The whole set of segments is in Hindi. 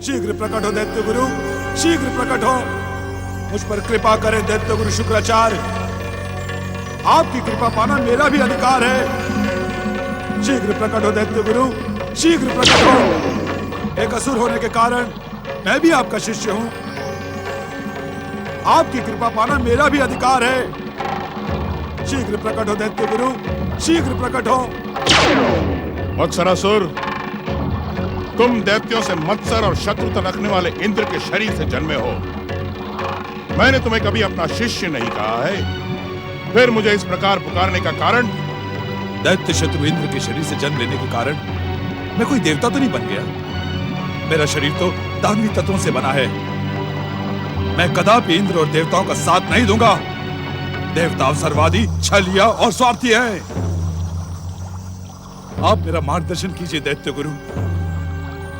शीघ्र प्रकट हो दैत्य गुरु, शीघ्र प्रकट हो। मुझ पर कृपा करें दैत्य गुरु शुक्राचार्य, आपकी कृपा पाना मेरा भी अधिकार है। शीघ्र प्रकट हो दैत्य गुरु, शीघ्र प्रकट हो। एक असुर होने के कारण मैं भी आपका शिष्य हूं, आपकी कृपा पाना मेरा भी अधिकार है। शीघ्र प्रकट हो दैत्य गुरु, शीघ्र प्रकट हो। मत्सरासुर, तुम दैत्यों से मत्सर और शत्रुता रखने वाले इंद्र के शरीर से जन्मे हो। मैंने तुम्हें कभी अपना शिष्य नहीं कहा है, फिर मुझे इस प्रकार पुकारने का कारण? दैत्य शत्रु इंद्र के शरीर से जन्म लेने के कारण मैं कोई देवता तो नहीं बन गया। मेरा शरीर तो दानवी तत्वों से बना है। मैं कदापि इंद्र और देवताओं का साथ नहीं दूंगा। देवता अवसरवादी, छलिया और स्वार्थी है। आप मेरा मार्गदर्शन कीजिए दैत्य गुरु,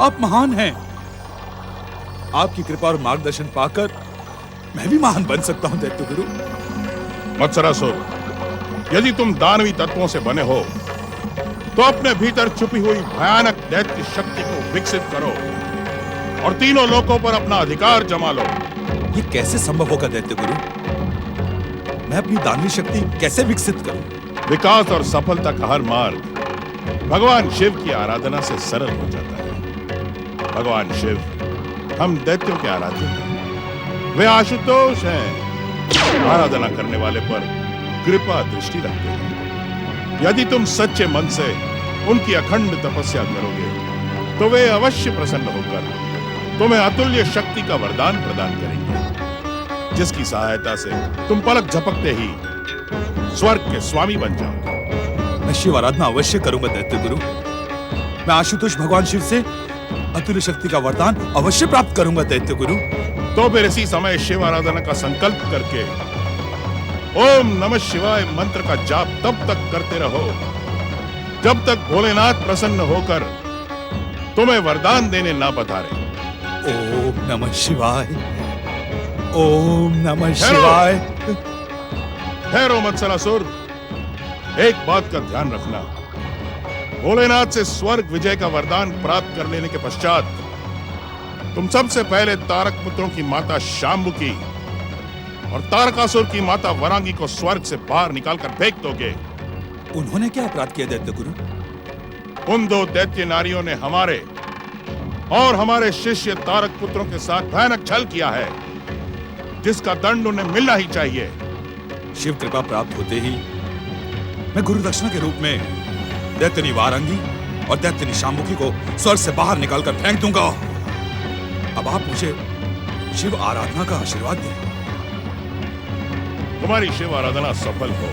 आप महान हैं। आपकी कृपा और मार्गदर्शन पाकर मैं भी महान बन सकता हूं दैत्य गुरु। मत्सरासुर, यदि तुम दानवी तत्वों से बने हो तो अपने भीतर छुपी हुई भयानक दैत्य शक्ति को विकसित करो और तीनों लोकों पर अपना अधिकार जमा लो। ये कैसे संभव होगा दैत्य गुरु? मैं अपनी दानवी शक्ति कैसे विकसित करूं? विकास और सफलता का हर मार्ग भगवान शिव की आराधना से सरल हो जाता है। भगवान शिव हम दैत्यों के आराध्य हैं। वे आशुतोष हैं, आराधना करने वाले पर कृपा दृष्टि रखते हैं। यदि तुम सच्चे मन से उनकी अखंड तपस्या करोगे तो वे अवश्य प्रसन्न होकर तुम्हें अतुल्य शक्ति का वरदान प्रदान करेंगे, जिसकी सहायता से तुम पलक झपकते ही स्वर्ग के स्वामी बन जाओगे। मैं शिव आराधना अवश्य करूंगा दैत्य गुरु। मैं आशुतोष भगवान शिव से अतुल्य शक्ति का वरदान अवश्य प्राप्त करूंगा दैत्य गुरु। तो फिर इसी समय शिव आराधना का संकल्प करके ओम नमः शिवाय मंत्र का जाप तब तक करते रहो जब तक भोलेनाथ प्रसन्न होकर तुम्हें वरदान देने ना बधारे। ओम नमः शिवाय, ओम नमः शिवाय। ठहरो मत्सरासुर, एक बात का ध्यान रखना। भोलेनाथ से स्वर्ग विजय का वरदान प्राप्त कर लेने के पश्चात तुम सबसे पहले तारक पुत्रों की माता शाम्बुकी और तारकासुर की माता वरांगी को स्वर्ग से बाहर निकालकर फेंक दोगे। उन्होंने क्या अपराध किया दैत्य गुरु? उन दो दैत्य नारियों ने हमारे और हमारे शिष्य तारक पुत्रों के साथ भयानक छल किया है, जिसका दंड उन्हें मिलना ही चाहिए। शिव कृपा प्राप्त होते ही मैं गुरु दक्षिणा के रूप में दैत्यनी वारंगी और दैत्यनी शाम्बुकी को स्वर्ग से बाहर निकालकर फेंक दूंगा। अब आप मुझे शिव आराधना का आशीर्वाद दें। तुम्हारी शिव आराधना सफल हो,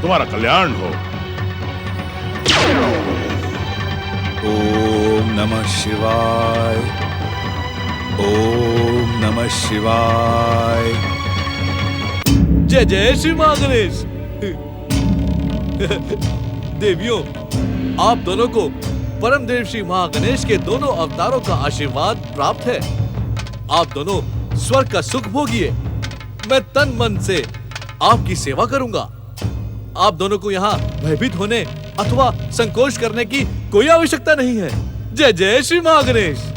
तुम्हारा कल्याण हो। ओम नमः शिवाय, ओम नमः शिवाय। जय जय श्री महागणेश। देवियों, आप दोनों को परम देव श्री महागणेश के दोनों अवतारों का आशीर्वाद प्राप्त है। आप दोनों स्वर्ग का सुख भोगिए। मैं तन मन से आपकी सेवा करूंगा। आप दोनों को यहाँ भयभीत होने अथवा संकोच करने की कोई आवश्यकता नहीं है। जय जय श्री महागणेश।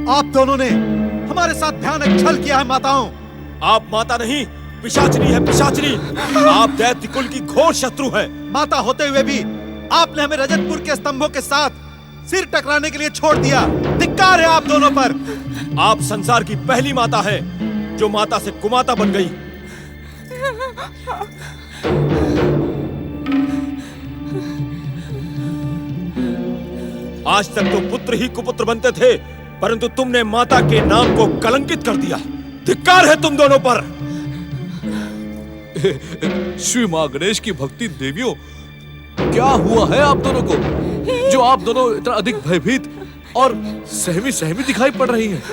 आप दोनों ने हमारे साथ भयानक छल किया है माताओं। आप माता नहीं, पिशाचनी है, पिशाचनी। आप दैत्य कुल की घोर शत्रु हैं। माता होते हुए भी आपने हमें रजतपुर के स्तंभों के साथ सिर टकराने के लिए छोड़ दिया। धिक्कार है आप दोनों पर। आप संसार की पहली माता है जो माता से कुमाता बन गई। आज तक तो पुत्र ही कुपुत्र बनते थे, परंतु तुमने माता के नाम को कलंकित कर दिया। धिक्कार है तुम दोनों पर। श्री महागणेश की भक्ति देवियों, क्या हुआ है आप दोनों को जो आप दोनों इतना अधिक भयभीत और सहमी सहमी दिखाई पड़ रही हैं?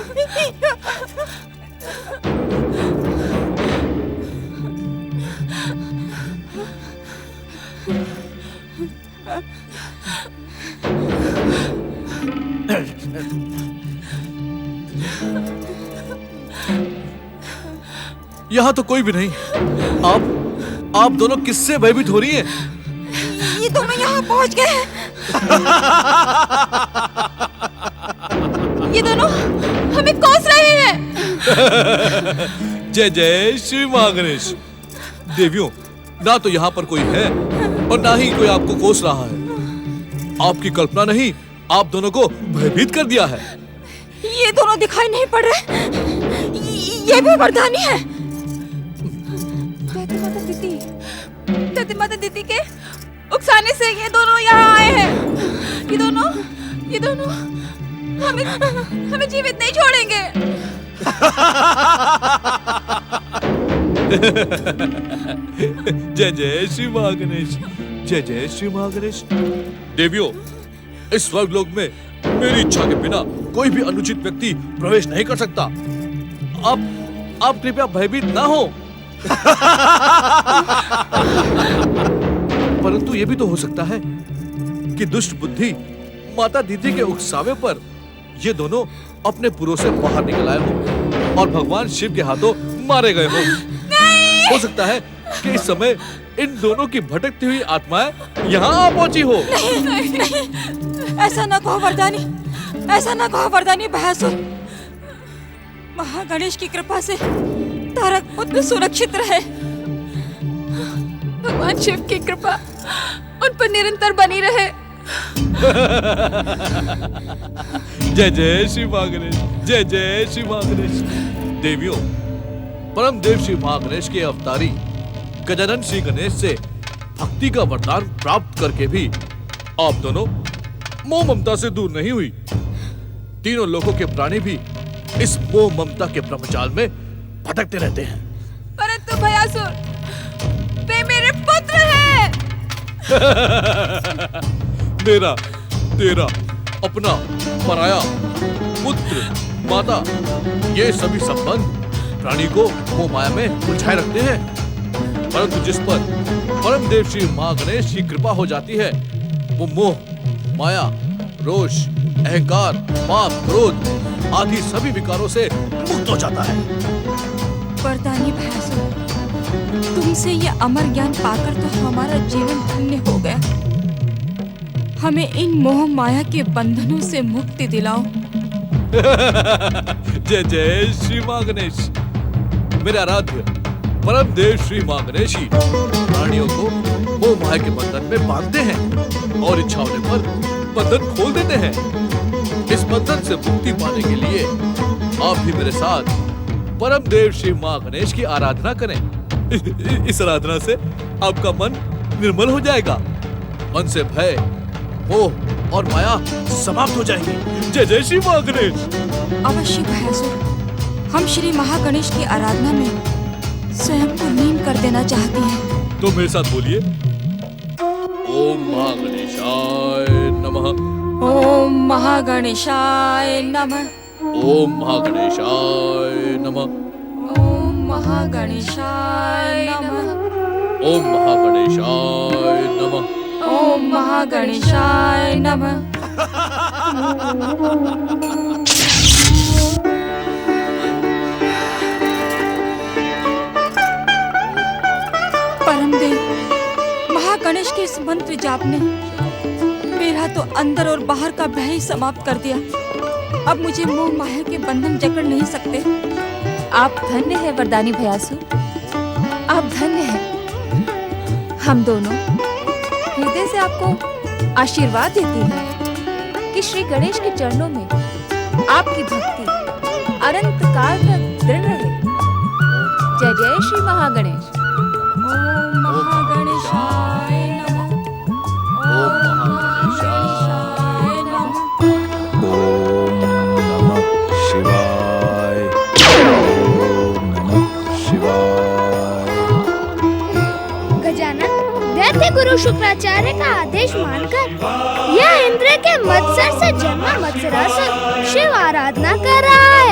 यहाँ तो कोई भी नहीं। आप दोनों किससे भयभीत हो रही हैं? ये दोनों यहाँ पहुँच गए हैं। ये दोनों हमें कोस रहे हैं। जय जय श्री महागणेश। देवियों, ना तो यहाँ पर कोई है और ना ही कोई आपको कोस रहा है। आपकी कल्पना नहीं, आप दोनों को भयभीत कर दिया है। ये दोनों दिखाई नहीं पड़ रहे। ये भी वरदानी है। माता दीदी के उकसाने से ये दोनों यहाँ आए हैं। ये दोनों हमें जीवित नहीं छोड़ेंगे। जय जय श्री महागणेश। जय जय श्री महागणेश। देवियों, इस स्वर्गलोक में मेरी इच्छा के बिना कोई भी अनुचित व्यक्ति प्रवेश नहीं कर सकता। आप कृपया भयभीत ना हो। परंतु यह भी तो हो सकता है कि दुष्ट बुद्धि माता दीदी के उकसावे पर ये दोनों अपने पुरों से बाहर निकल आए हो और भगवान शिव के हाथों मारे गए हो। हो सकता है कि इस समय इन दोनों की भटकती हुई आत्माएं यहाँ आ पहुंची हो। नहीं, ऐसा ना कहो वरदानी, ऐसा ना कहो वरदानी भयासुर। महागणेश की कृपा से तारक पुत्र सुरक्षित रहे। भगवान शिव की कृपा उन पर निरंतर बनी रहे। जय जय श्री महागणेश। जय जय श्री महागणेश। देवियों, परम देव श्री महागणेश के अवतारी गजानन श्री गणेश से भक्ति का वरदान प्राप्त करके भी आप दोनों मोह ममता से दूर नहीं हुई। तीनों लोकों के प्राणी भी इस मोह ममता के ब्रह्मजाल में भटकते रहते हैं। परंतु भयासुर, वे मेरे पुत्र हैं। मेरा, तेरा, अपना, पराया, पुत्र, माता, ये सभी संबंध प्राणी को मोह माया में उलझाए रखते हैं। परंतु जिस पर परम देव श्री महागणेश की कृपा हो जाती है, वो मोह, माया, रोष, अहंकार, पाप, क्रोध आदि सभी विकारों से मुक्त हो जाता है। वरदानी भयासुर, तुमसे ये अमर ज्ञान पाकर तो हमारा जीवन धन्य हो गया। हमें इन मोह माया के बंधनों से मुक्ति दिलाओ। जय जय श्री महागणेश। मेरे आराध्य परम देव श्री महागणेश ही प्राणियों को मोह माया के बंधन में बांधते हैं और इच्छा होने पर बंधन खोल देते हैं। इस बंधन से मुक्ति पाने के लिए आप भी मेरे साथ परम देव श्री महागणेश की आराधना करें। इस आराधना से आपका मन निर्मल हो जाएगा। मन से भय, मोह और माया समाप्त हो जाएंगी। जय जय श्री महागणेश। अवश्य भयासुर, हम श्री महागणेश की आराधना में स्वयं को लीन कर देना चाहते हैं। तो मेरे साथ बोलिए, ओम महागणेशाय नमः। ओम महागणेशाय नमः। ओम महागणेशाय नमः। ओम महागणेशाय नमः। ओम महागणेशाय नमः। ओम महागणेशाय नमः। परमदेव, महागणेश के इस मंत्र जाप ने मेरा तो अंदर और बाहर का भय ही समाप्त कर दिया। अब मुझे मोह माया के बंधन जकड़ नहीं सकते। आप धन्य है वरदानी भयासुर, आप धन्य हैं। हम दोनों हृदय से आपको आशीर्वाद देती हैं कि श्री गणेश के चरणों में आपकी भक्ति अनंत काल तक दृढ़ रहे। जय जय श्री महागणेश। ओम महागणेशाय नमः। ओम महागणेशाय नमः। ओम नमः शिवाय। ओम नमः शिवाय। गजानन, दैत्य गुरु शुक्राचार्य का आदेश मानकर यह इंद्र के मत्सर से जन्मा मत्सरासुर शिव आराधना कर रहा है।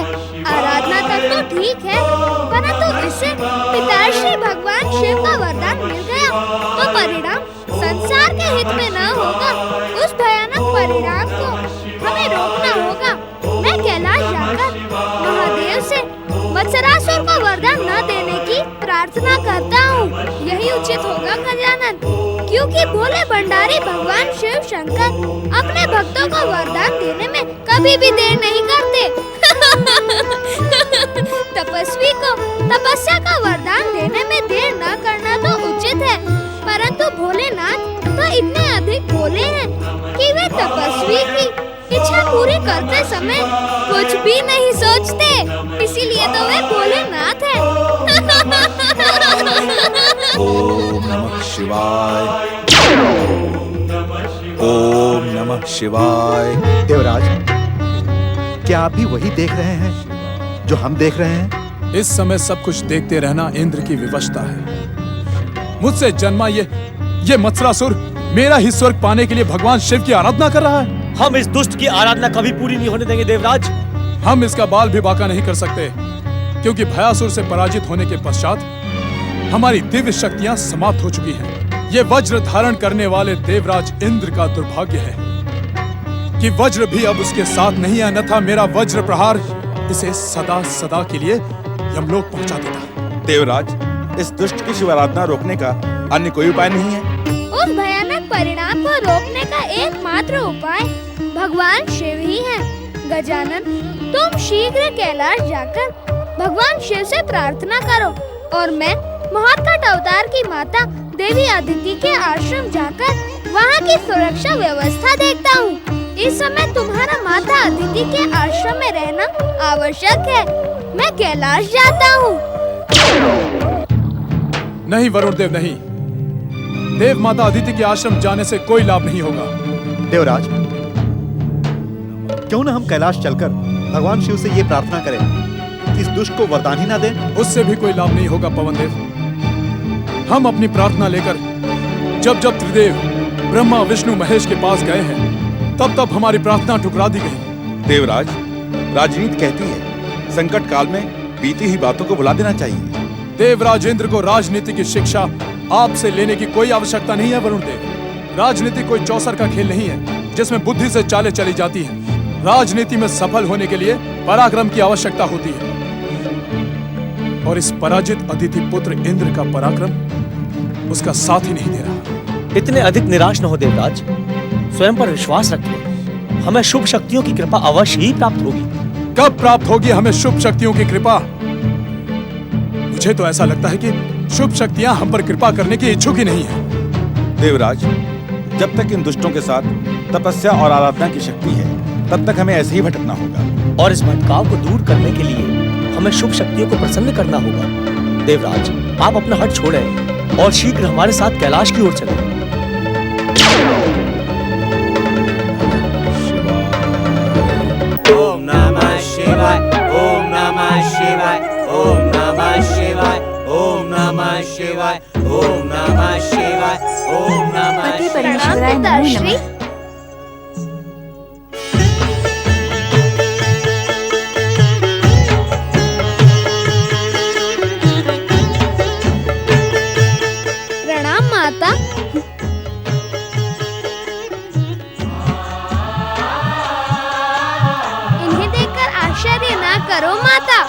आराधना तक तो ठीक है, परंतु इससे पिताश्री भगवान शिव का वरदान मिल गया तो परिणाम संसार के हित में न होगा। उस भयानक परिणाम को हमें रोकना होगा। क्योंकि भोले भंडारी भगवान शिव शंकर अपने भक्तों को वरदान देने में कभी भी देर नहीं करते। तपस्वी को तपस्या का वरदान देने में देर न करना तो उचित है, परंतु भोलेनाथ तो इतने अधिक भोले हैं कि वे तपस्वी की इच्छा पूरी करते समय कुछ भी नहीं सोचते, इसीलिए तो वे भोलेनाथ हैं। ओम नमः शिवाय, ओम नमः शिवाय। देवराज, क्या आप भी वही देख रहे हैं जो हम देख रहे हैं? इस समय सब कुछ देखते रहना इंद्र की विवशता है। मुझसे जन्मा ये मत्सरासुर मेरा ही स्वर्ग पाने के लिए भगवान शिव की आराधना कर रहा है। हम इस दुष्ट की आराधना कभी पूरी नहीं होने देंगे देवराज। हम इसका बाल भी बाका नहीं कर सकते, क्योंकि भयासुर से पराजित होने के पश्चात हमारी दिव्य शक्तियां समाप्त हो चुकी हैं। ये वज्र धारण करने वाले देवराज इंद्र का दुर्भाग्य है कि वज्र भी अब उसके साथ नहीं है, अन्यथा मेरा वज्र प्रहार इसे सदा सदा के लिए यमलोक पहुंचा देता। देवराज, इस दुष्ट की शिव आराधना रोकने का अन्य कोई उपाय नहीं है? उस भयानक परिणाम को रोकने का एकमात्र उपाय भगवान शिव ही है। गजानन, तुम शीघ्र कैलाश जाकर भगवान शिव से प्रार्थना करो और मैं महत्कट अवतार की माता देवी अदिति के आश्रम जाकर वहाँ की सुरक्षा व्यवस्था देखता हूँ। इस समय तुम्हारा माता अदिति के आश्रम में रहना आवश्यक है। मैं कैलाश जाता हूँ। नहीं वरुण देव, नहीं। देव माता अदिति के आश्रम जाने से कोई लाभ नहीं होगा। देवराज, क्यों न हम कैलाश चलकर भगवान शिव से ये प्रार्थना करें कि इस दुष्ट को वरदान ही ना दें? उससे भी कोई लाभ नहीं होगा पवन देव। हम अपनी प्रार्थना लेकर जब जब त्रिदेव ब्रह्मा विष्णु महेश के पास गए हैं, तब तब हमारी प्रार्थना ठुकरा दी गई। देवराज, राजनीति कहती है संकट काल में बीती हुई बातों को भुला देना चाहिए। देवराज इंद्र को राजनीति की शिक्षा आपसे लेने की कोई आवश्यकता नहीं है वरुण देव। राजनीति कोई चौसर का खेल नहीं है जिसमें बुद्धि से चालें चली जाती हैं। राजनीति में सफल होने के लिए पराक्रम की आवश्यकता होती है, और इस पराजित अदिति पुत्र इंद्र का पराक्रम उसका साथ ही नहीं दे रहा। इतने अधिक निराश न हो देवराज, स्वयं पर विश्वास रखिए। हमें शुभ शक्तियों की कृपा अवश्य ही प्राप्त होगी। कब प्राप्त होगी हमें शुभ शक्तियों की कृपा? मुझे तो ऐसा लगता है कि शुभ शक्तियां हम पर कृपा करने की इच्छुक ही नहीं है। देवराज, जब तक इन दुष्टों के साथ तपस्या और आराधना की शक्ति है, तब तक हमें ऐसे ही भटकना होगा। और इस भटकाव को दूर करने के लिए हमें शुभ शक्तियों को प्रसन्न करना होगा। देवराज, आप अपना हट छोड़ें और शीघ्र हमारे साथ कैलाश की ओर चलें। ओम नमः शिवाय, ओम नमः शिवाय, ओम नमः शिवाय, ओम नमः शिवाय, ओम नमः शिवाय, ओम नमः पति शिवाय। परमेश्वराय नमो पिताश्री, नमः। प्रणाम माता। इन्हें देखकर आश्चर्य ना करो माता।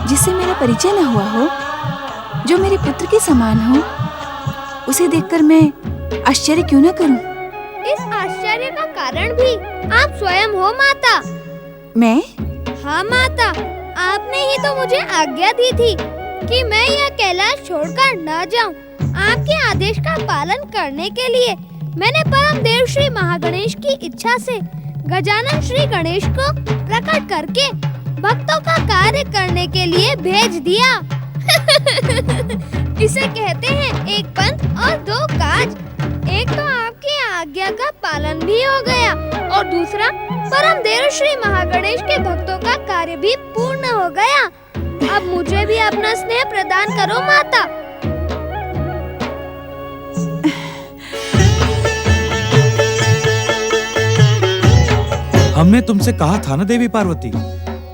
जिससे मेरा परिचय न हुआ हो, जो मेरे पुत्र के समान हो, उसे देखकर मैं आश्चर्य क्यों न करूं? इस आश्चर्य का कारण भी आप स्वयं हो माता। मैं? हाँ माता, आपने ही तो मुझे आज्ञा दी थी कि मैं यह कैलाश छोड़कर न जाऊं। आपके आदेश का पालन करने के लिए मैंने परम देव श्री महागणेश की इच्छा से गजानन श्री गणेश को प्रकट करके भक्तों का कार्य करने के लिए भेज दिया। इसे कहते हैं एक पंथ और दो काज। एक तो आपकी आज्ञा का पालन भी हो गया और दूसरा परम देव श्री महागणेश के भक्तों का कार्य भी पूर्ण हो गया। अब मुझे भी अपना स्नेह प्रदान करो माता। हमने तुमसे कहा था ना देवी पार्वती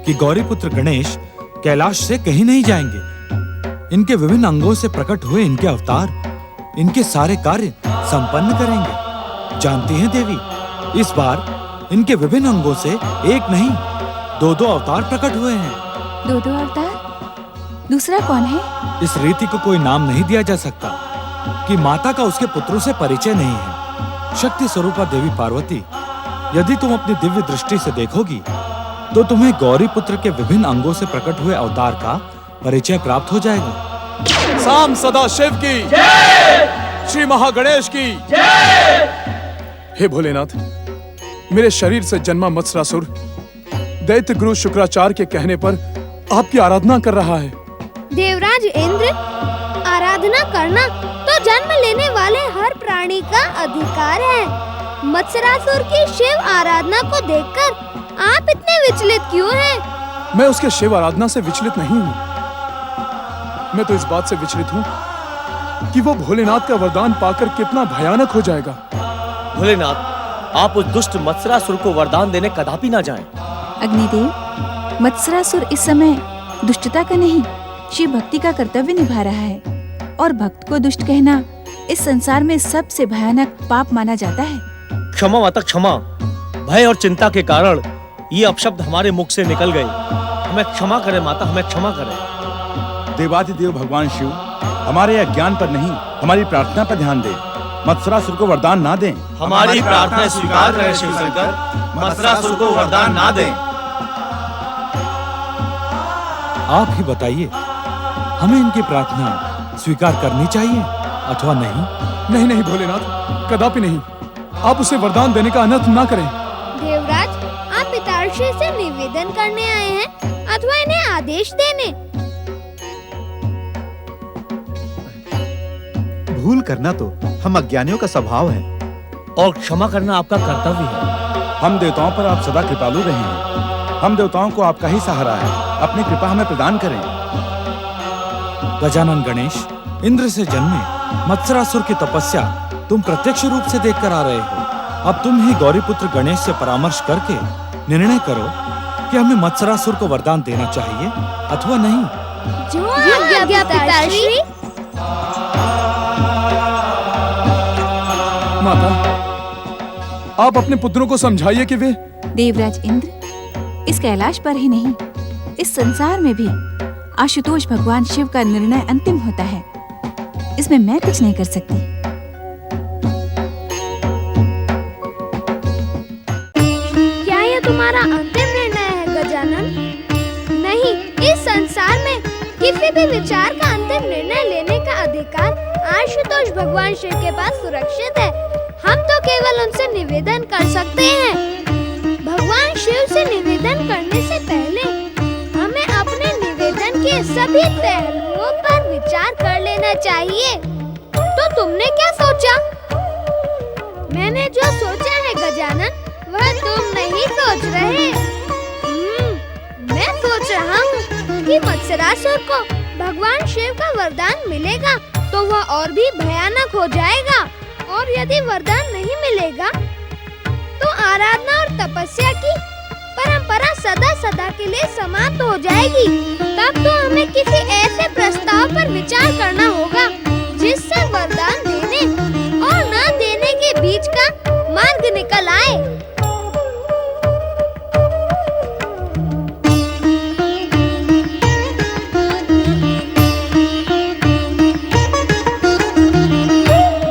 कि गौरी पुत्र गणेश कैलाश से कहीं नहीं जाएंगे। इनके विभिन्न अंगों से प्रकट हुए इनके अवतार इनके सारे कार्य संपन्न करेंगे। जानती हैं देवी, इस बार इनके विभिन्न अंगों से एक नहीं दो अवतार प्रकट हुए हैं। दो अवतार? दूसरा कौन है? इस रीति को कोई नाम नहीं दिया जा सकता, कि माता का उसके पुत्रों से परिचय नहीं है। शक्ति स्वरूपा देवी पार्वती, यदि तुम अपनी दिव्य दृष्टि से देखोगी तो तुम्हें गौरी पुत्र के विभिन्न अंगों से प्रकट हुए अवतार का परिचय प्राप्त हो जाएगा। साम सदा शिव की, श्री महागणेश की। हे भोलेनाथ, मेरे शरीर से जन्मा मत्सरासुर दैत्य गुरु शुक्राचार्य के कहने पर आपकी आराधना कर रहा है। देवराज इंद्र, आराधना करना तो जन्म लेने वाले हर प्राणी का अधिकार है। मत्सरासुर की शिव आराधना को देखकर आप इतने विचलित क्यों हैं? मैं उसके शिव आराधना से विचलित नहीं हूँ। मैं तो इस बात से विचलित हूँ कि वो भोलेनाथ का वरदान पाकर कितना भयानक हो जाएगा। भोलेनाथ, आप उस दुष्ट मत्सरासुर को वरदान देने कदापि ना जाएं। अग्निदेव, मत्सरासुर इस समय दुष्टता का नहीं, शिव भक्ति का कर्तव्य निभा रहा है और भक्त को दुष्ट कहना इस संसार में सबसे भयानक पाप माना जाता है। क्षमा माता क्षमा। भय और चिंता के कारण ये अपशब्द हमारे मुख से निकल गए। हमें क्षमा करें माता, हमें क्षमा करें। देवाधिदेव भगवान शिव हमारे अज्ञान पर नहीं, हमारी प्रार्थना पर ध्यान दे। मत्सरासुर को वरदान ना दें। हमारी प्रार्थना स्वीकार करें शिव शंकर, मत्सरासुर को वरदान ना दें। आप ही बताइए, हमें इनकी प्रार्थना स्वीकार करनी चाहिए अथवा नहीं? नहीं नहीं भोलेनाथ, कदापि नहीं। आप उसे वरदान देने का अनर्थ ना करें। देवराज, आप पिताश्री से निवेदन करने आए हैं अथवा इन्हें आदेश देने? भूल करना तो हम अज्ञानियों का स्वभाव है और क्षमा करना आपका कर्तव्य है। हम देवताओं पर आप सदा कृपालु रहे हैं। हम देवताओं को आपका ही सहारा है। अपनी कृपा हमें प्रदान करें। गजानन गणेश, इंद्र से जन्मे मत्सरासुर की तपस्या तुम प्रत्यक्ष रूप से देखकर आ रहे हो। अब तुम ही गौरीपुत्र गणेश से परामर्श करके निर्णय करो कि हमें मत्सरासुर को वरदान देना चाहिए अथवा नहीं। जो आज्ञा पिताश्री। माता, आप अपने पुत्रों को समझाइए कि वे देवराज इंद्र, इस कैलाश पर ही नहीं, इस संसार में भी आशुतोष भगवान शिव का निर्णय अंतिम होता है। इसमें मैं कुछ नहीं कर सकती। क्या यह तुम्हारा अंतिम निर्णय है गजानन? नहीं, इस संसार में किसी भी विचार का अंतिम निर्णय लेने का अधिकार आशुतोष भगवान शिव के पास सुरक्षित है। हम तो केवल उनसे निवेदन कर सकते हैं। भगवान शिव से निवेदन करने से पहले हमें अपने निवेदन के सभी पहलुओं पर विचार कर लेना चाहिए। तो तुमने क्या सोचा? मैंने जो सोचा है गजानन, वह तुम नहीं सोच रहे। मैं सोच रहा हूँ कि मत्सरासुर को भगवान शिव का वरदान मिलेगा तो वह और भी भयानक हो जाएगा, और यदि वरदान नहीं मिलेगा तो आराधना और तपस्या की परंपरा सदा सदा के लिए समाप्त हो जाएगी। तब तो हमें किसी ऐसे प्रस्ताव पर विचार करना होगा जिससे वरदान देने और न देने के बीच का मार्ग निकल आए।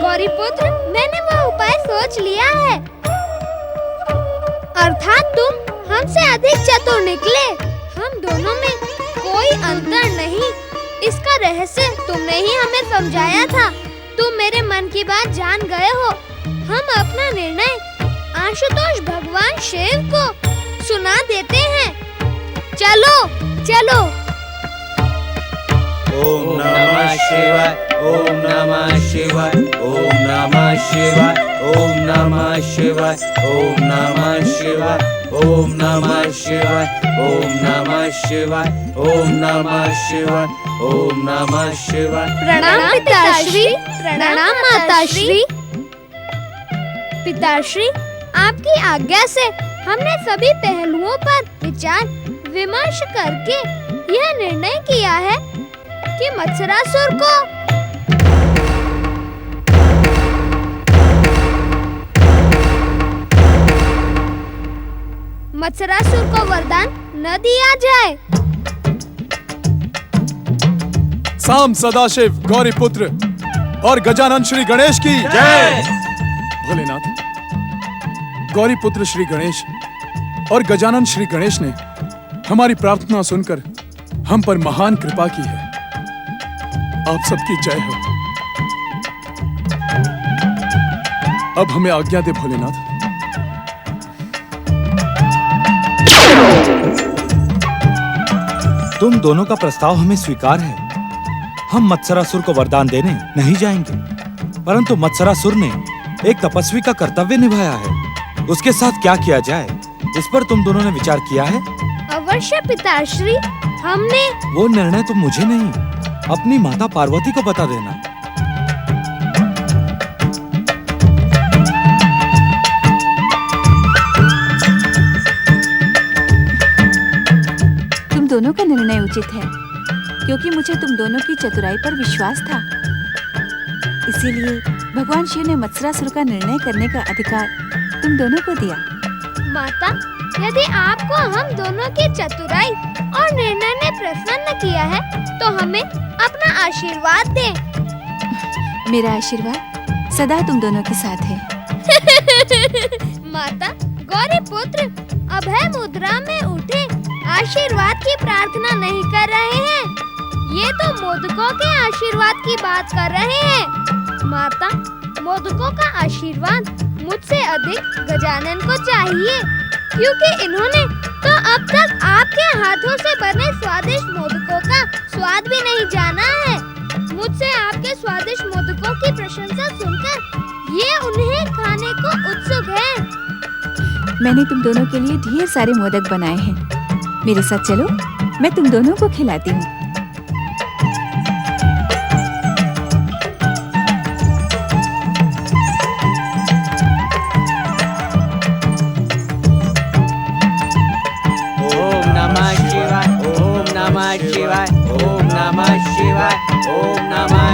गौरीपुत्र, मैंने वह उपाय सोच लिया है। अर्थात तुम हमसे अधिक चतुर निकले। हम दोनों में कोई अंतर नहीं। इसका रहस्य तुमने ही हमें समझाया था। तुम मेरे मन की बात जान गए हो। हम अपना निर्णय आशुतोष भगवान शिव को सुना देते हैं। चलो चलो। ओम नमः शिवाय, ओम नमः शिवाय, ओम नमः शिवाय, ओम नमः शिवाय, ओम नमः शिवाय, ओम नमः शिवाय, ओम नमः शिवाय, ओम नमः शिवाय, ओम नमः शिवाय। प्रणाम पिताश्री, प्रणाम माताश्री। पिताश्री, आपकी आज्ञा से हमने सभी पहलुओं पर विचार विमर्श करके यह निर्णय किया है कि मत्सरासुर को वरदान न दिया जाए। साम सदाशिव गौरीपुत्र, और गजानन श्री गणेश की जय। भोलेनाथ, गौरी पुत्र श्री गणेश और गजानन श्री गणेश ने हमारी प्रार्थना सुनकर हम पर महान कृपा की है। आप सबकी जय हो। अब हमें आज्ञा दे भोलेनाथ। तुम दोनों का प्रस्ताव हमें स्वीकार है। हम मत्सरासुर को वरदान देने नहीं जाएंगे, परंतु मत्सरासुर ने एक तपस्वी का कर्तव्य निभाया है। उसके साथ क्या किया जाए, इस पर तुम दोनों ने विचार किया है? अवश्य पिताश्री, हमने। वो निर्णय तुम मुझे नहीं, अपनी माता पार्वती को बता देना। तुम दोनों का निर्णय उचित है, क्योंकि मुझे तुम दोनों की चतुराई पर विश्वास था। इसीलिए भगवान शिव ने मत्सरासुर का निर्णय करने का अधिकार तुम दोनों को दिया। माता, यदि आपको हम दोनों की चतुराई और निर्णय ने प्रसन्न किया है, तो हमें अपना आशीर्वाद दें। मेरा आशीर्वाद सदा तुम दोनों के साथ है। माता, गौरी पुत्र अभय मुद्रा में उठे आशीर्वाद की प्रार्थना नहीं कर रहे हैं, ये तो मोदकों के आशीर्वाद की बात कर रहे हैं। माता, मोदकों का आशीर्वाद मुझसे अधिक गजानन को चाहिए, क्योंकि इन्होंने तो अब तक आपके हाथों से बने स्वादिष्ट मोदकों का स्वाद भी नहीं जाना है। मुझसे आपके स्वादिष्ट मोदकों की प्रशंसा सुनकर ये उन्हें खाने को उत्सुक है। मैंने तुम दोनों के लिए ढेर सारे मोदक बनाए हैं। मेरे साथ चलो, मैं तुम दोनों को खिलाती हूँ। ओम नमः शिवाय, ओम नमः शिवाय, ओम नमः शिवाय, ओम नमः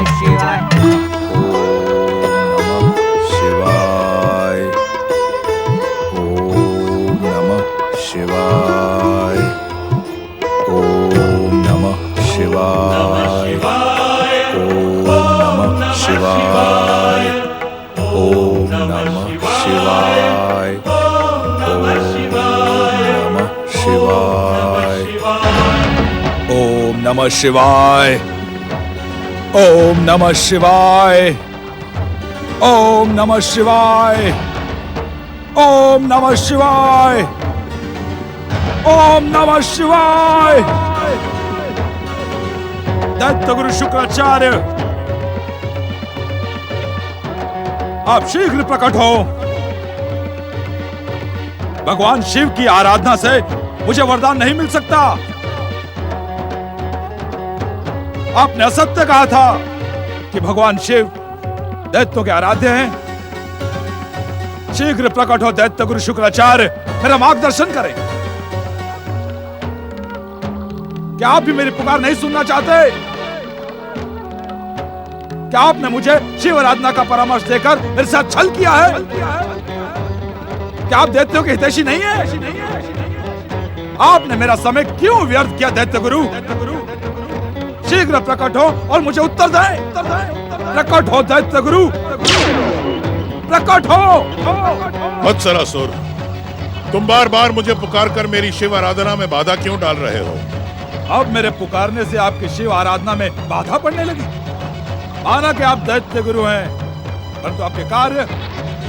शिवाय। ओम नमः शिवाय, ओम नमः शिवाय, ओम नमः शिवाय, ओम नमः शिवाय, ओम नमः शिवाय, ओम नमः शिवाय, ओम नमः शिवाय, ओम नमः शिवाय। दैत्य गुरु शुक्राचार्य, आप शीघ्र प्रकट हो। भगवान शिव की आराधना से मुझे वरदान नहीं मिल सकता। आपने असत्य कहा था कि भगवान शिव दैत्यों के आराध्य हैं। शीघ्र प्रकट हो दैत्य गुरु शुक्राचार्य, मेरा मार्गदर्शन करें। क्या आप भी मेरी पुकार नहीं सुनना चाहते? क्या आपने मुझे शिव आराधना का परामर्श देकर मेरे साथ छल किया है? क्या आप दैत्यों के हितैषी नहीं है? आपने मेरा समय क्यों व्यर्थ किया दैत्य गुरु? शीघ्र प्रकट हो और मुझे उत्तर दें। प्रकट हो दैत्य गुरु, प्रकट हो। मत्सरासुर, तुम बार बार मुझे पुकार कर मेरी शिव आराधना में बाधा क्यों डाल रहे हो? अब मेरे पुकारने से आपकी शिव आराधना में बाधा पड़ने लगी। माना कि आप दैत्य गुरु हैं, परंतु आपके कार्य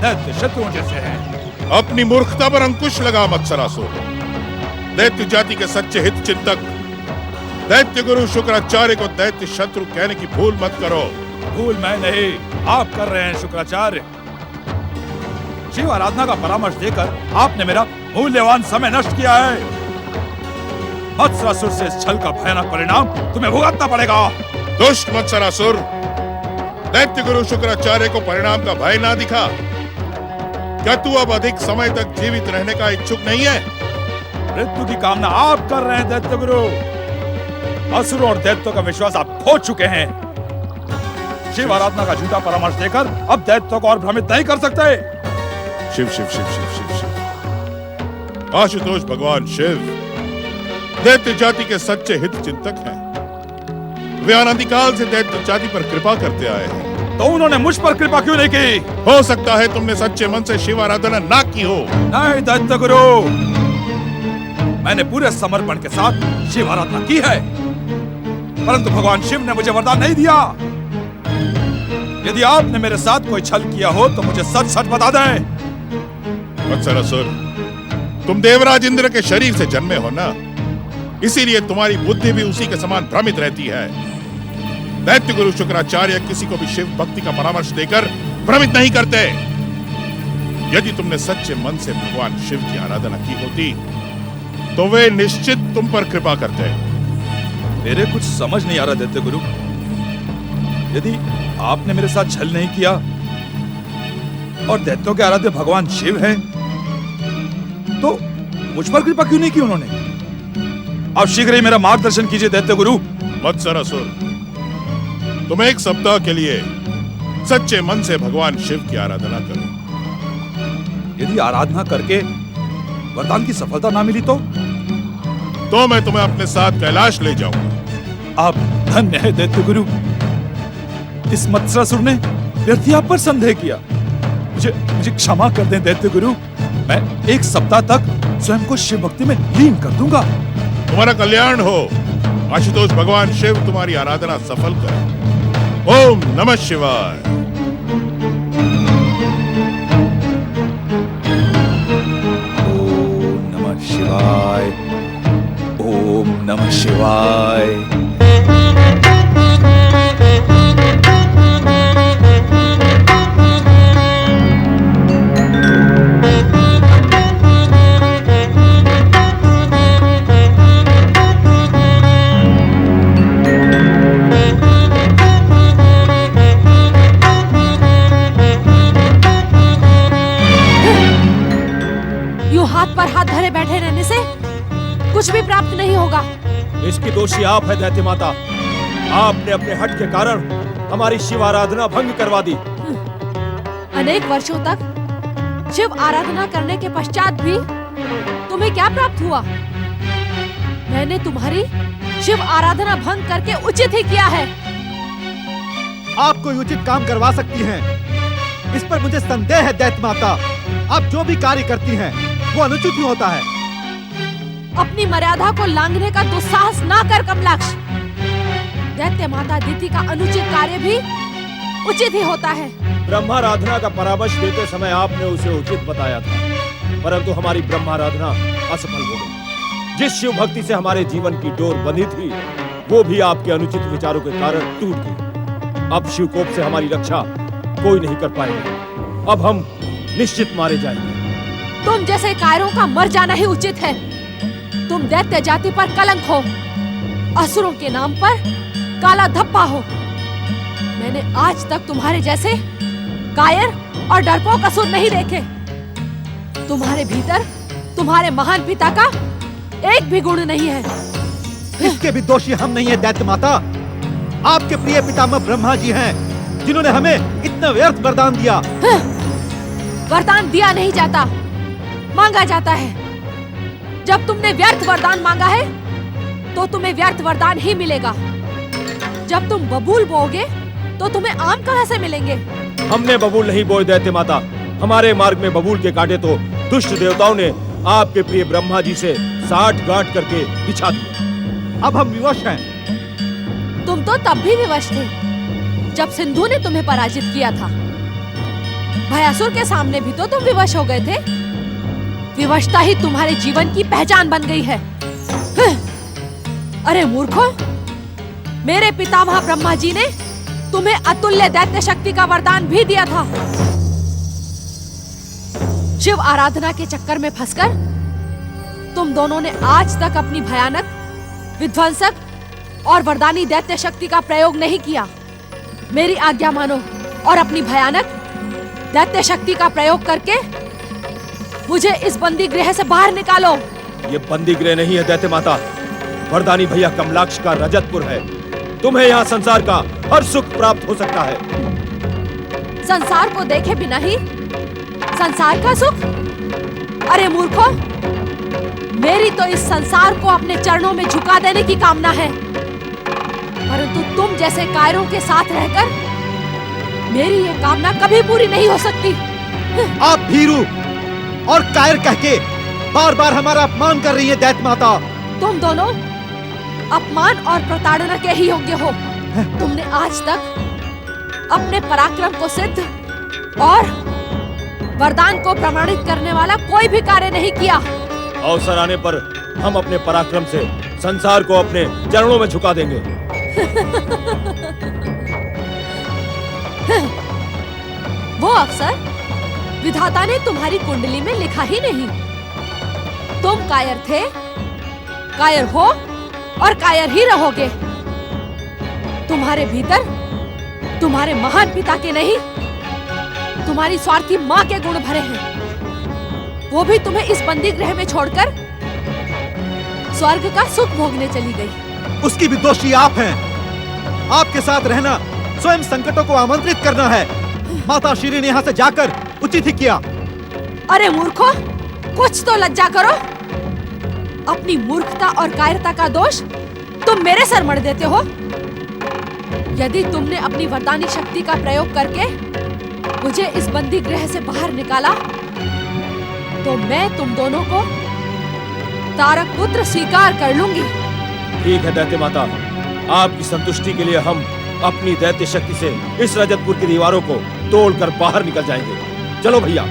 दैत्य शत्रुओं जैसे हैं। अपनी मूर्खता पर अंकुश लगा मत्सरासुर। दैत्य जाति के सच्चे हित चिंतक दैत्य गुरु शुक्राचार्य को दैत्य शत्रु कहने की भूल मत करो। भूल मैं नहीं, आप कर रहे हैं शुक्राचार्य। शिव आराधना का परामर्श देकर आपने मेरा मूल्यवान समय नष्ट किया है। मत्सरासुर से इस छल का भयानक परिणाम तुम्हें भुगतना पड़ेगा। दुष्ट मत्सरासुर, दैत्य गुरु शुक्राचार्य को परिणाम का भय ना दिखा। क्या तू अब अधिक समय तक जीवित रहने का इच्छुक नहीं है? मृत्यु की कामना आप कर रहे हैं दैत्य गुरु। असुरों और दैत्यों का विश्वास आप खो चुके हैं। शिव आराधना का झूठा परामर्श देकर अब दैत्यों को और भ्रमित नहीं कर सकते। शिव शिव शिव शिव शिव शिव। आशुतोष भगवान शिव दैत्य जाति के सच्चे हित चिंतक हैं। वे अनादिकाल से दैत्य जाति पर कृपा करते आए हैं। तो उन्होंने मुझ पर कृपा क्यों नहीं की? हो सकता है तुमने सच्चे मन से शिव आराधना ना की हो। नहीं दैत्य गुरु, मैंने पूरे समर्पण के साथ शिव आराधना की है, परंतु भगवान शिव ने मुझे वरदान नहीं दिया। यदि आपने मेरे साथ कोई छल किया हो तो मुझे सच सच बता दें। वत्सरासुर, तुम देवराज इंद्र के शरीर से जन्मे हो ना, इसीलिए तुम्हारी बुद्धि भी उसी के समान भ्रमित रहती है। दैत्य गुरु शुक्राचार्य किसी को भी शिव भक्ति का परामर्श देकर भ्रमित नहीं करते। यदि तुमने सच्चे मन से भगवान शिव की आराधना की होती तो वे निश्चित तुम पर कृपा करते। मेरे कुछ समझ नहीं आ रहा दैत्य गुरु। यदि आपने मेरे साथ छल नहीं किया और दैत्यों के आराध्य भगवान शिव हैं, तो मुझ पर कृपा क्यों नहीं की उन्होंने? आप शीघ्र ही मेरा मार्गदर्शन कीजिए दैत्य गुरु। वत्सरासुर, तुम एक सप्ताह के लिए सच्चे मन से भगवान शिव की आराधना करो। यदि आराधना करके वरदान की सफलता ना मिली तो मैं तुम्हें अपने साथ कैलाश ले जाऊंगा। आप धन्य है दैत्य गुरु। इस मत्सरासुर ने व्यर्थ आप पर संदेह किया। मुझे क्षमा कर दें दैत्य गुरु। मैं एक सप्ताह तक स्वयं को शिव भक्ति में लीन कर दूंगा। तुम्हारा कल्याण हो। आशुतोष, भगवान शिव तुम्हारी आराधना सफल करे। ओम नमः शिवाय। ओम नमः शिवाय। ओम नमः शिवाय। हाथ पर हाथ धरे बैठे रहने से कुछ भी प्राप्त नहीं होगा। इसकी दोषी आप है दैत्य माता। आपने अपने हठ के कारण हमारी शिव आराधना भंग करवा दी। अनेक वर्षों तक शिव आराधना करने के पश्चात भी तुम्हें क्या प्राप्त हुआ? मैंने तुम्हारी शिव आराधना भंग करके उचित ही किया है। आप कोई उचित काम करवा सकती हैं, इस पर मुझे संदेह है दैत्य माता। आप जो भी कार्य करती हैं वो अनुचित ही होता है। अपनी मर्यादा को लांघने का दुस्साहस ना कर कमलाक्ष। दैत्य माता दीति का अनुचित कार्य भी उचित ही होता है। ब्रह्माराधना का परामर्श देते समय आपने उसे उचित बताया था, परंतु हमारी ब्रह्माराधना असफल हो गई। जिस शिव भक्ति से हमारे जीवन की डोर बंधी थी, वो भी आपके अनुचित विचारों के कारण टूट गई। अब शिवकोप से हमारी रक्षा कोई नहीं कर पाएगा। अब हम निश्चित मारे जाएंगे। तुम जैसे कायरों का मर जाना ही उचित है। तुम दैत्य जाति पर कलंक हो, असुरों के नाम पर काला धब्बा हो। मैंने आज तक तुम्हारे जैसे कायर और डरपोक असुर नहीं देखे। तुम्हारे भीतर तुम्हारे महान पिता का एक भी गुण नहीं है। इसके भी दोषी हम नहीं है दैत्य माता। आपके प्रिय पितामह ब्रह्मा जी हैं, जिन्होंने हमें इतना व्यर्थ वरदान दिया। वरदान दिया नहीं जाता, मांगा जाता है। जब तुमने व्यर्थ वरदान मांगा है तो तुम्हें व्यर्थ वरदान ही मिलेगा। जब तुम बबूल बोओगे तो तुम्हें आम कहां से मिलेंगे? हमने बबूल नहीं बोए दैत्य माता। हमारे मार्ग में बबूल के कांटे तो दुष्ट देवताओं ने आपके प्रिय ब्रह्मा जी से साठ गांठ करके बिछा दिए। अब हम विवश हैं। तुम तो तब भी विवश थे जब सिंधु ने तुम्हें पराजित किया था। भयासुर के सामने भी तो तुम विवश हो गए थे। विवशता ही तुम्हारे जीवन की पहचान बन गई है। अरे मूर्खों, मेरे पितामह ब्रह्मा जी ने तुम्हें अतुल्य दैत्य शक्ति का वरदान भी दिया था। शिव आराधना के चक्कर में फंसकर तुम दोनों ने आज तक अपनी भयानक, विध्वंसक और वरदानी दैत्य शक्ति का प्रयोग नहीं किया। मेरी आज्ञा मानो और अपनी भयानक दैत्य शक्ति का प्रयोग करके मुझे इस बंदी गृह से बाहर निकालो। ये बंदी गृह नहीं है दैत्य माता, वरदानी भैया कमलाक्ष का रजतपुर है। तुम्हें यहाँ संसार का हर सुख प्राप्त हो सकता है। संसार को देखे बिना ही संसार का सुख? अरे मूर्खों, मेरी तो इस संसार को अपने चरणों में झुका देने की कामना है, परंतु तुम जैसे कायरों के साथ रहकर मेरी ये कामना कभी पूरी नहीं हो सकती। आप भीरू और कायर कह के बार बार हमारा अपमान कर रही है दैत्य माता। तुम दोनों अपमान और प्रताड़ना के ही योग्य हो। तुमने आज तक अपने पराक्रम को सिद्ध और वरदान को प्रमाणित करने वाला कोई भी कार्य नहीं किया। अवसर आने पर हम अपने पराक्रम से संसार को अपने चरणों में झुका देंगे। वो अवसर विधाता ने तुम्हारी कुंडली में लिखा ही नहीं। तुम कायर थे, कायर हो और कायर ही रहोगे। तुम्हारे भीतर तुम्हारे महान पिता के नहीं, तुम्हारी स्वार्थी माँ के गुण भरे हैं। वो भी तुम्हें इस बंदी गृह में छोड़कर स्वर्ग का सुख भोगने चली गई। उसकी भी दोषी आप हैं। आपके साथ रहना स्वयं संकटों को आमंत्रित करना है। माता श्री ने यहाँ से जाकर उचित ही किया। अरे मूर्खों, कुछ तो लज्जा करो। अपनी मूर्खता और कायरता का दोष तुम मेरे सर मढ़ देते हो। यदि तुमने अपनी वरदानी शक्ति का प्रयोग करके मुझे इस बंदी गृह से बाहर निकाला, तो मैं तुम दोनों को तारक पुत्र स्वीकार कर लूंगी। ठीक है दैत्य माता, आपकी संतुष्टि के लिए हम अपनी दैत्य शक्ति से इस रजतपुर की दीवारों को तोड़कर बाहर निकल जाएंगे। चलो भैया।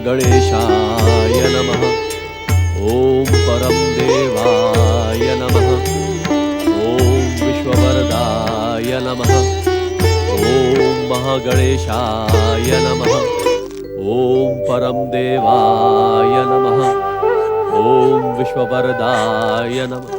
गणेशाय नमः। ओम परम देवाय नमः। ओम विश्ववरदाय नमः। ओम महागणेशाय नमः। ओम परम देवाय नमः। ओम विश्ववरदाय नमः।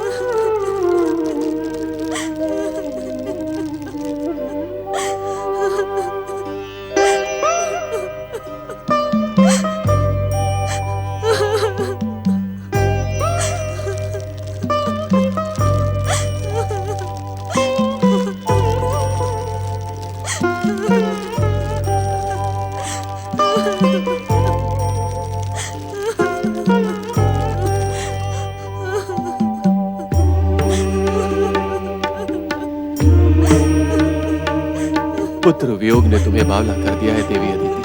पुत्र वियोग ने तुम्हें बावला कर दिया है देवी अदिति।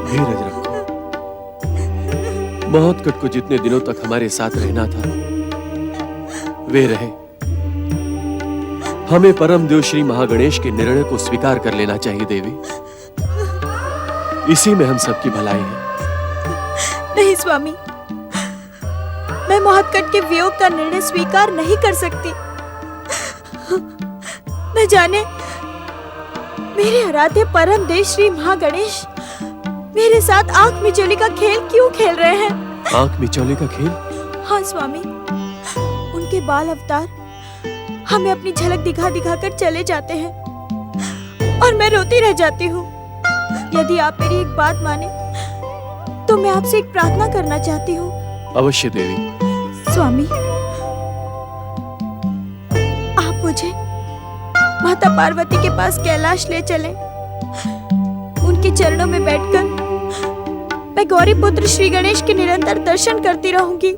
धीरज रखो। महोत्कट को जितने दिनों तक हमारे साथ रहना था वे रहे। हमें परम देव श्री महागणेश के निर्णय को स्वीकार कर लेना चाहिए देवी। इसी में हम सबकी भलाई है। नहीं स्वामी, मैं महोत्कट के वियोग का निर्णय स्वीकार नहीं कर सकती। न जाने मेरे आराध्य परम देव श्री महागणेश मेरे साथ आंख मिचौली का खेल क्यों खेल रहे हैं? आंख मिचौली का खेल? हाँ स्वामी, उनके बाल अवतार हमें अपनी झलक दिखा दिखा कर चले जाते हैं और मैं रोती रह जाती हूँ। यदि आप मेरी एक बात माने तो मैं आपसे एक प्रार्थना करना चाहती हूँ। अवश्य देवी। स्वामी, आप मुझे माता पार्वती के पास कैलाश ले चलें। उनके चरणों में बैठकर मैं गौरी पुत्र श्री गणेश के निरंतर दर्शन करती रहूंगी।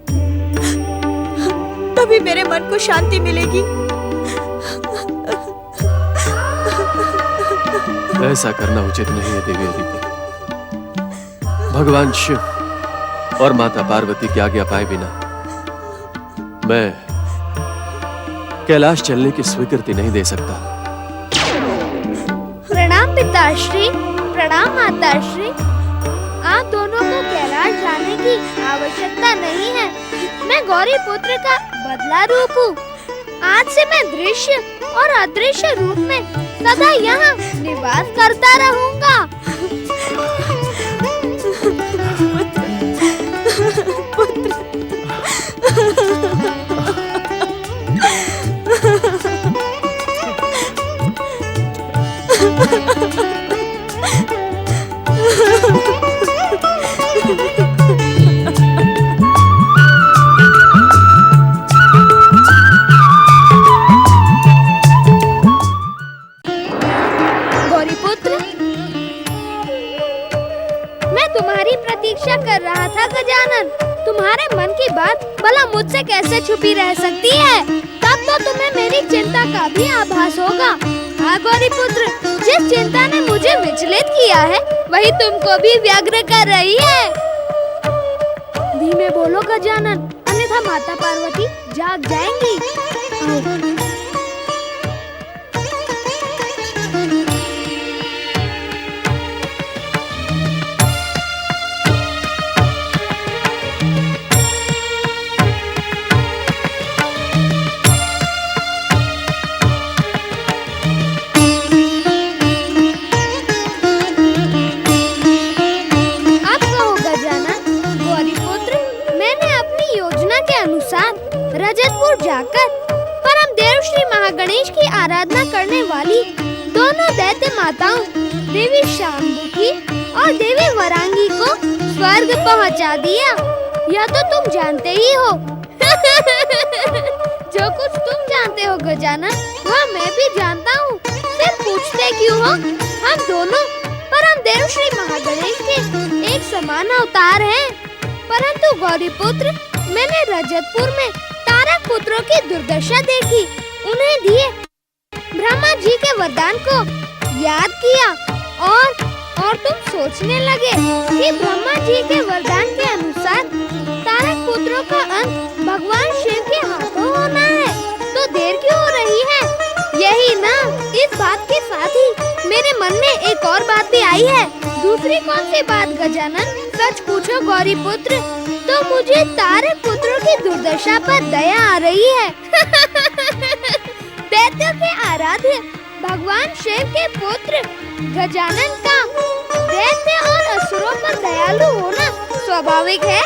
तभी मेरे मन को शांति मिलेगी। ऐसा करना उचित नहीं है देवी अदिति। भगवान शिव और माता पार्वती की आज्ञा पाए बिना मैं कैलाश चलने की स्वीकृति नहीं दे सकता। प्रणाम पिताश्री, प्रणाम माताश्री। आप दोनों को कैलाश जाने की आवश्यकता नहीं है। मैं गौरी पुत्र का बदला रूप हूँ। आज से मैं दृश्य और अदृश्य रूप में सदा यहाँ निवास करता रहूँगा। गौरीपुत्र, मैं तुम्हारी प्रतीक्षा कर रहा था गजानन। तुम्हारे मन की बात भला मुझसे कैसे छुपी रह सकती है? तब तो तुम्हें मेरी चिंता का भी आभास होगा। हाँ गौरीपुत्र, जिस चिंता ने मुझे विचलित किया है वही तुमको भी व्यग्र कर रही है। धीमे बोलो गजानन, अन्यथा माता पार्वती जाग जाएंगी। आओ। रजतपुर जाकर परम देव श्री महागणेश की आराधना करने वाली दोनों दैत्य माताओं देवी शांभुकी और देवी वरांगी को स्वर्ग पहुंचा दिया। यह तो तुम जानते ही हो। जो कुछ तुम जानते हो गजानन, वह मैं भी जानता हूँ। फिर पूछते क्यों हो? हम दोनों परम देव श्री महागणेश के एक समान अवतार हैं। परंतु गौरीपुत्र, मैंने रजतपुर में तारक पुत्रों की दुर्दशा देखी। उन्हें दिए ब्रह्मा जी के वरदान को याद किया और तुम सोचने लगे कि ब्रह्मा जी के वरदान के अनुसार तारक पुत्रों का अंत भगवान शिव के हाथों होना है। तो देर क्यों हो रही है? यही ना, इस बात के साथ ही मेरे मन में एक और बात भी आई है। दूसरी कौन सी बात गजानन? सच पूछो गौरीपुत्र, तो मुझे तारक पुत्रों की दुर्दशा पर दया आ रही है। दैत्यों के आराध्य भगवान शिव के पुत्र गजानन का दैत्य और असुरों पर दयालु होना स्वाभाविक है।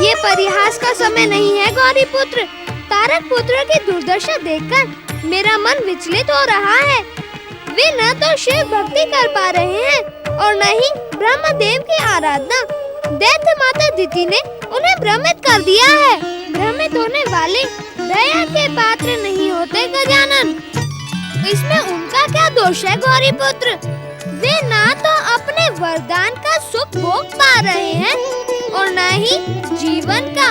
ये परिहास का समय नहीं है गौरीपुत्र। तारक पुत्रों की दुर्दशा देखकर मेरा मन विचलित हो रहा है। वे न तो शिव भक्ति कर पा रहे हैं और न ही ब्रह्मदेव की आराधना। दैत्य माता दिति ने उन्हें भ्रमित कर दिया है। भ्रमित होने वाले दया के पात्र नहीं होते गजानन। इसमें उनका क्या दोष है गौरीपुत्र? वे ना तो अपने वरदान का सुख भोग पा रहे हैं और न ही जीवन का।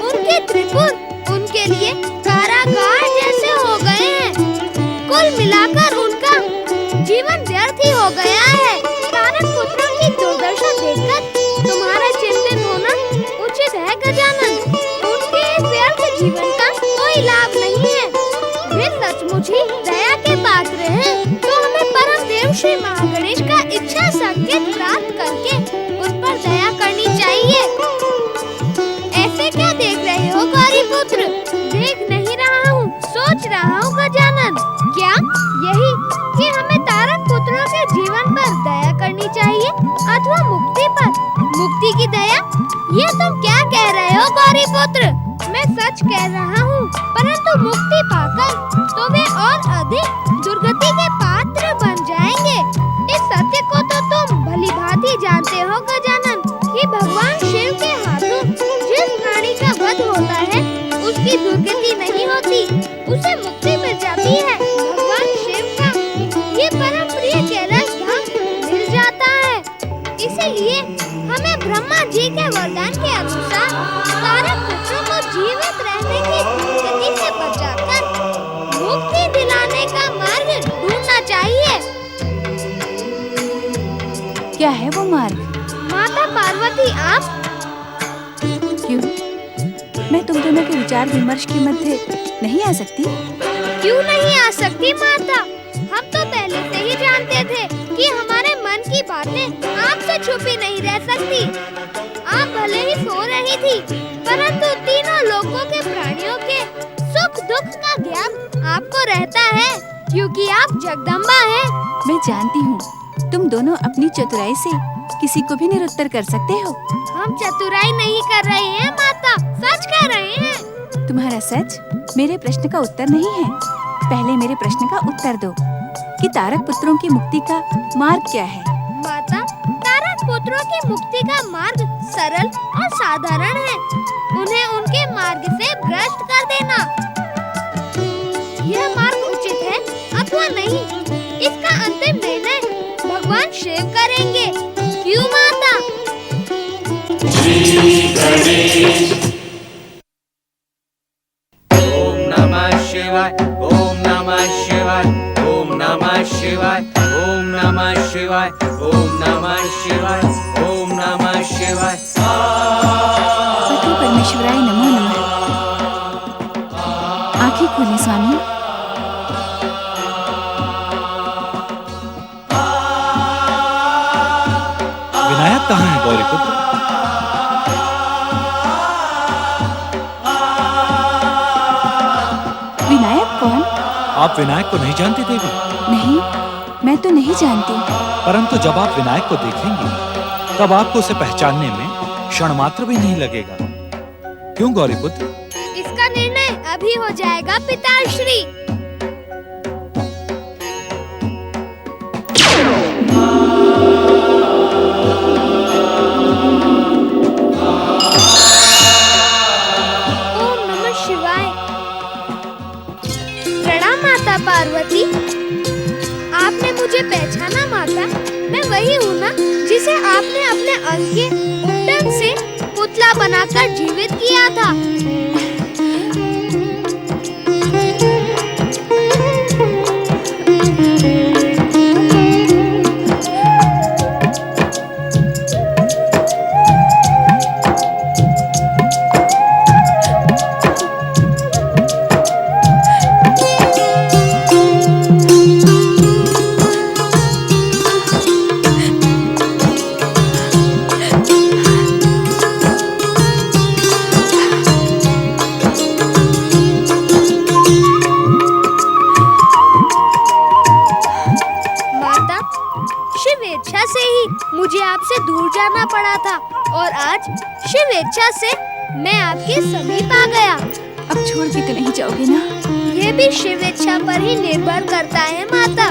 उनके त्रिपुर उनके लिए कारागार जैसे हो गए हैं। कुल मिलाकर उनका जीवन व्यर्थ ही हो गया है। तारक पुत्रों की दुर्दशा देखकर तुम्हारा चिंतन होना उचित है गजानन। उनके व्यर्थ जीवन का कोई लाभ नहीं है। वे सचमुच ही दया के पात्र हैं। तो हमें परम देव श्री महागणेश का इच्छा संकेत प्राप्त करके उस पर दया करनी चाहिए। ऐसे क्या देख रहे हो गौरीपुत्र? देख नहीं रहा हूँ, सोच रहा हूँ गजानन। क्या यही कि हमें तारक पुत्रों के जीवन पर दया करनी चाहिए अथवा मुक्ति पर? मुक्ति की दया? ये तुम क्या कह रहे हो गौरीपुत्र? मैं सच कह रहा हूँ, परंतु मुक्ति पाकर तो वे और अधिक दुर्गति के पात्र बन जाएंगे। इस सत्य को तो तुम भली भांति जानते हो गजानन कि भगवान शिव के हाथों जिस प्राणी का वध होता है उसकी दुर्गति नहीं होती, उसे मुक्ति मिल जाती है। भगवान शिव का ये परम प्रिय कैलाश धाम मिल जाता है। इसीलिए हमें ब्रह्मा जी के वरदान के अनुसार तारक पुत्रों को जीवित रहने की दुर्गति से बचाकर मुक्ति दिलाने का मार्ग ढूंढना चाहिए। क्या है वो मार्ग? माता पार्वती, आप क्यों? मैं तुम दोनों के विचार विमर्श के मध्य नहीं आ सकती? क्यों नहीं आ सकती माता? हम तो पहले से ही जानते थे कि हमारे मन की बातें आपसे छुपी नहीं रह सकती। आप भले ही सो रही थी, परंतु तीनों लोकों के प्राणियों के सुख सुख दुख का ज्ञान आपको रहता है क्योंकि आप जगदम्बा हैं। मैं जानती हूँ तुम दोनों अपनी चतुराई से किसी को भी निरुत्तर कर सकते हो। हम चतुराई नहीं कर रहे हैं माता, सच कह रहे हैं। तुम्हारा सच मेरे प्रश्न का उत्तर नहीं है। पहले मेरे प्रश्न का उत्तर दो कि तारक पुत्रों की मुक्ति का मार्ग क्या है। माता, तारक पुत्रों की मुक्ति का मार्ग सरल और साधारण है। उन्हें उनके मार्ग से भ्रष्ट कर देना। यह मार्ग उचित है अथवा नहीं, इसका अंतिम निर्णय भगवान शिव करेंगे। क्यों माता? श्री गणेश। ओम नमः शिवाय, ओम नमः शिवाय, ओम नमः शिवाय, ओम नमः शिवाय, ओम नमः शिवाय, ओम नमः शिवाय। पति परमेश्वराय नमो नमः। आंखें खोलें स्वामी। विनायक कहाँ है गौरीपुत्र? विनायक कौन? आप विनायक को नहीं जानती देवी? नहीं, मैं तो नहीं जानती। परंतु जब आप विनायक को देखेंगी तब आपको उसे पहचानने में क्षण मात्र भी नहीं लगेगा। क्यों गौरीपुत्र? इसका निर्णय अभी हो जाएगा पिताश्री। ओम नमः शिवाय। प्रणाम माता पार्वती। आपने मुझे पहचाना माता? मैं वही हूँ ना जिसे आपने अपने अंग के उपटन से पुतला बनाकर जीवित किया था। मुझे आपसे दूर जाना पड़ा था और आज शिव इच्छा से मैं आपके समीप आ गया। अब छोड़ के तो नहीं जाओगे ना? ये भी शिव इच्छा पर ही निर्भर करता है माता।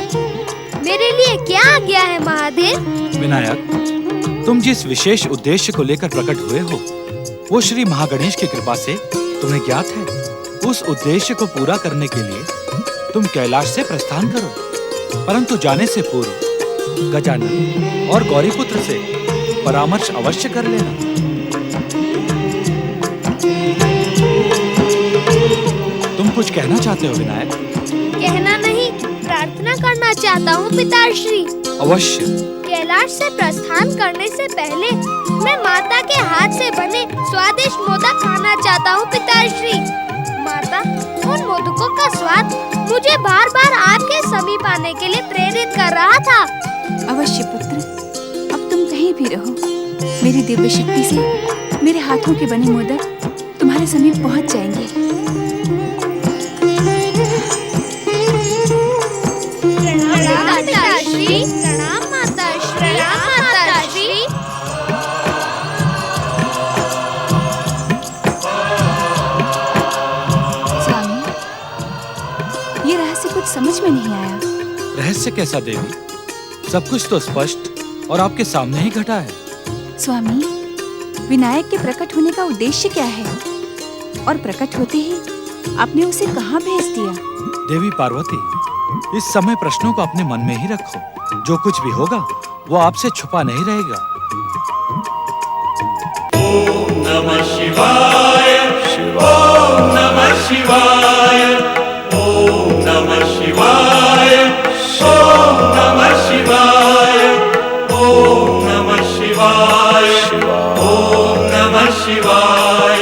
मेरे लिए क्या आज्ञा है महादेव? विनायक, तुम जिस विशेष उद्देश्य को लेकर प्रकट हुए हो वो श्री महागणेश की कृपा से तुम्हें ज्ञात है। उस उद्देश्य को पूरा करने के लिए तुम कैलाश से प्रस्थान करो, परंतु जाने से पूर्व गजानन और गौरीपुत्र से परामर्श अवश्य कर लेना। तुम कुछ कहना चाहते हो विनायक? कहना नहीं, प्रार्थना करना चाहता हूँ पिताश्री। अवश्य। कैलाश से प्रस्थान करने से पहले मैं माता के हाथ से बने स्वादिष्ट मोदक खाना चाहता हूँ पिताश्री। माता, उन मोदकों का स्वाद मुझे बार बार आपके समीप आने के लिए प्रेरित कर रहा था। अवश्य पुत्र, अब तुम कहीं भी रहो, मेरी दिव्य शक्ति से मेरे हाथों के बने मोदक तुम्हारे समीप पहुंच जाएंगे। प्रणाम माताश्री, प्रणाम माताश्री, प्रणाम माताश्री। स्वामी, ये रहस्य कुछ समझ में नहीं आया। रहस्य कैसा देवी? सब कुछ तो स्पष्ट और आपके सामने ही घटा है। स्वामी, विनायक के प्रकट होने का उद्देश्य क्या है? और प्रकट होते ही आपने उसे कहाँ भेज दिया? देवी पार्वती, इस समय प्रश्नों को अपने मन में ही रखो। जो कुछ भी होगा वो आपसे छुपा नहीं रहेगा। ओम नमः शिवाय, ओम नमः शिवाय, ओम नमः शिवाय, ओम नमः शिवाय, ओम नमः शिवाय, ओम नमः शिवाय।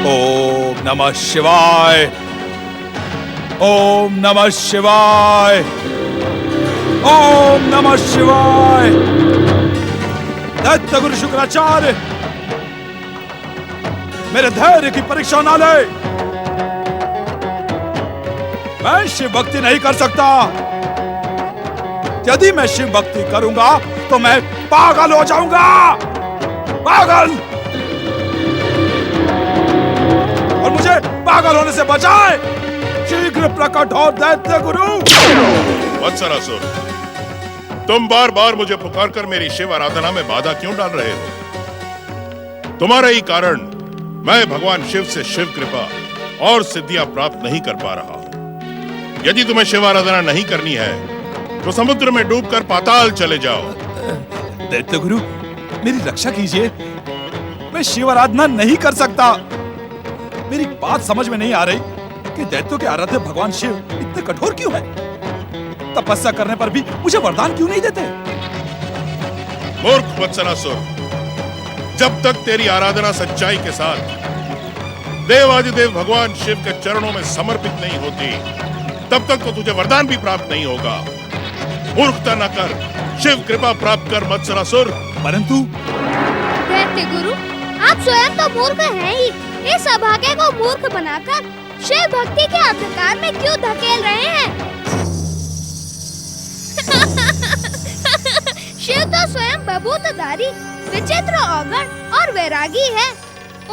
ओम नमः शिवाय, ओम नमः शिवाय, ओम नमः शिवाय। दैत्य गुरु शुक्राचार्य मेरे धैर्य की परीक्षा ना ले। मैं शिव भक्ति नहीं कर सकता। यदि मैं शिव भक्ति करूंगा तो मैं पागल हो जाऊंगा। पागल। और मुझे पागल होने से बचाए। शीघ्र प्रकट हो दैत्य गुरु। वत्सरासुर, तुम बार बार मुझे पुकार कर मेरी शिव आराधना में बाधा क्यों डाल रहे हो? तुम्हारे ही कारण मैं भगवान शिव से शिव कृपा और सिद्धियां प्राप्त नहीं कर पा रहा हूं। यदि तुम्हें शिव आराधना नहीं करनी है तो समुद्र में डूबकर पाताल चले जाओ। दैत्य गुरु, मेरी रक्षा कीजिए। मैं शिव आराधना नहीं कर सकता। मेरी बात समझ में नहीं आ रही कि दैत्यों के आराध्य भगवान शिव इतने कठोर क्यों हैं? तपस्या करने पर भी मुझे वरदान क्यों नहीं देते? मूर्ख वत्सरासुर, जब तक तेरी आराधना सच्चाई के साथ देवादिदेव भगवान शिव के चरणों में समर्पित नहीं होती, तब तक तो तुझे वरदान भी प्राप्त नहीं होगा। मूर्खता न कर, शिव कृपा प्राप्त कर वत्सरासुर। परंतु दैत्य गुरु, आप स्वयं तो मूर्ख हैं ही। इस अभागे को मूर्ख बनाकर शिव भक्ति के अंधकार में क्यों धकेल रहे हैं? शिव तो स्वयं बभूतधारी, विचित्र औगण और वैरागी है।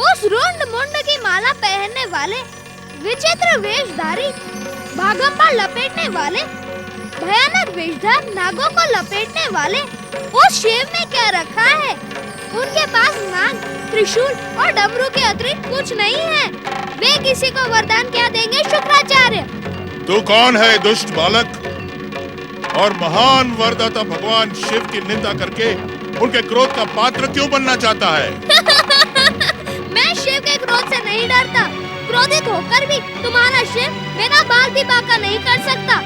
उस रुंड मुंड की माला पहनने वाले, विचित्र वेशधारी, बागंबर लपेटने वाले, भयानक विषधर नागों को लपेटने वाले उस शिव ने क्या रखा है? उनके पास नाग, त्रिशूल और डमरू के अतिरिक्त कुछ नहीं है। वे किसी को वरदान क्या देंगे शुक्राचार्य? तू कौन है दुष्ट बालक? और महान वरदाता भगवान शिव की निंदा करके उनके क्रोध का पात्र क्यों बनना चाहता है? मैं शिव के क्रोध से नहीं डरता। क्रोधित होकर भी तुम्हारा शिव मेरा बाल भी बांका नहीं कर सकता।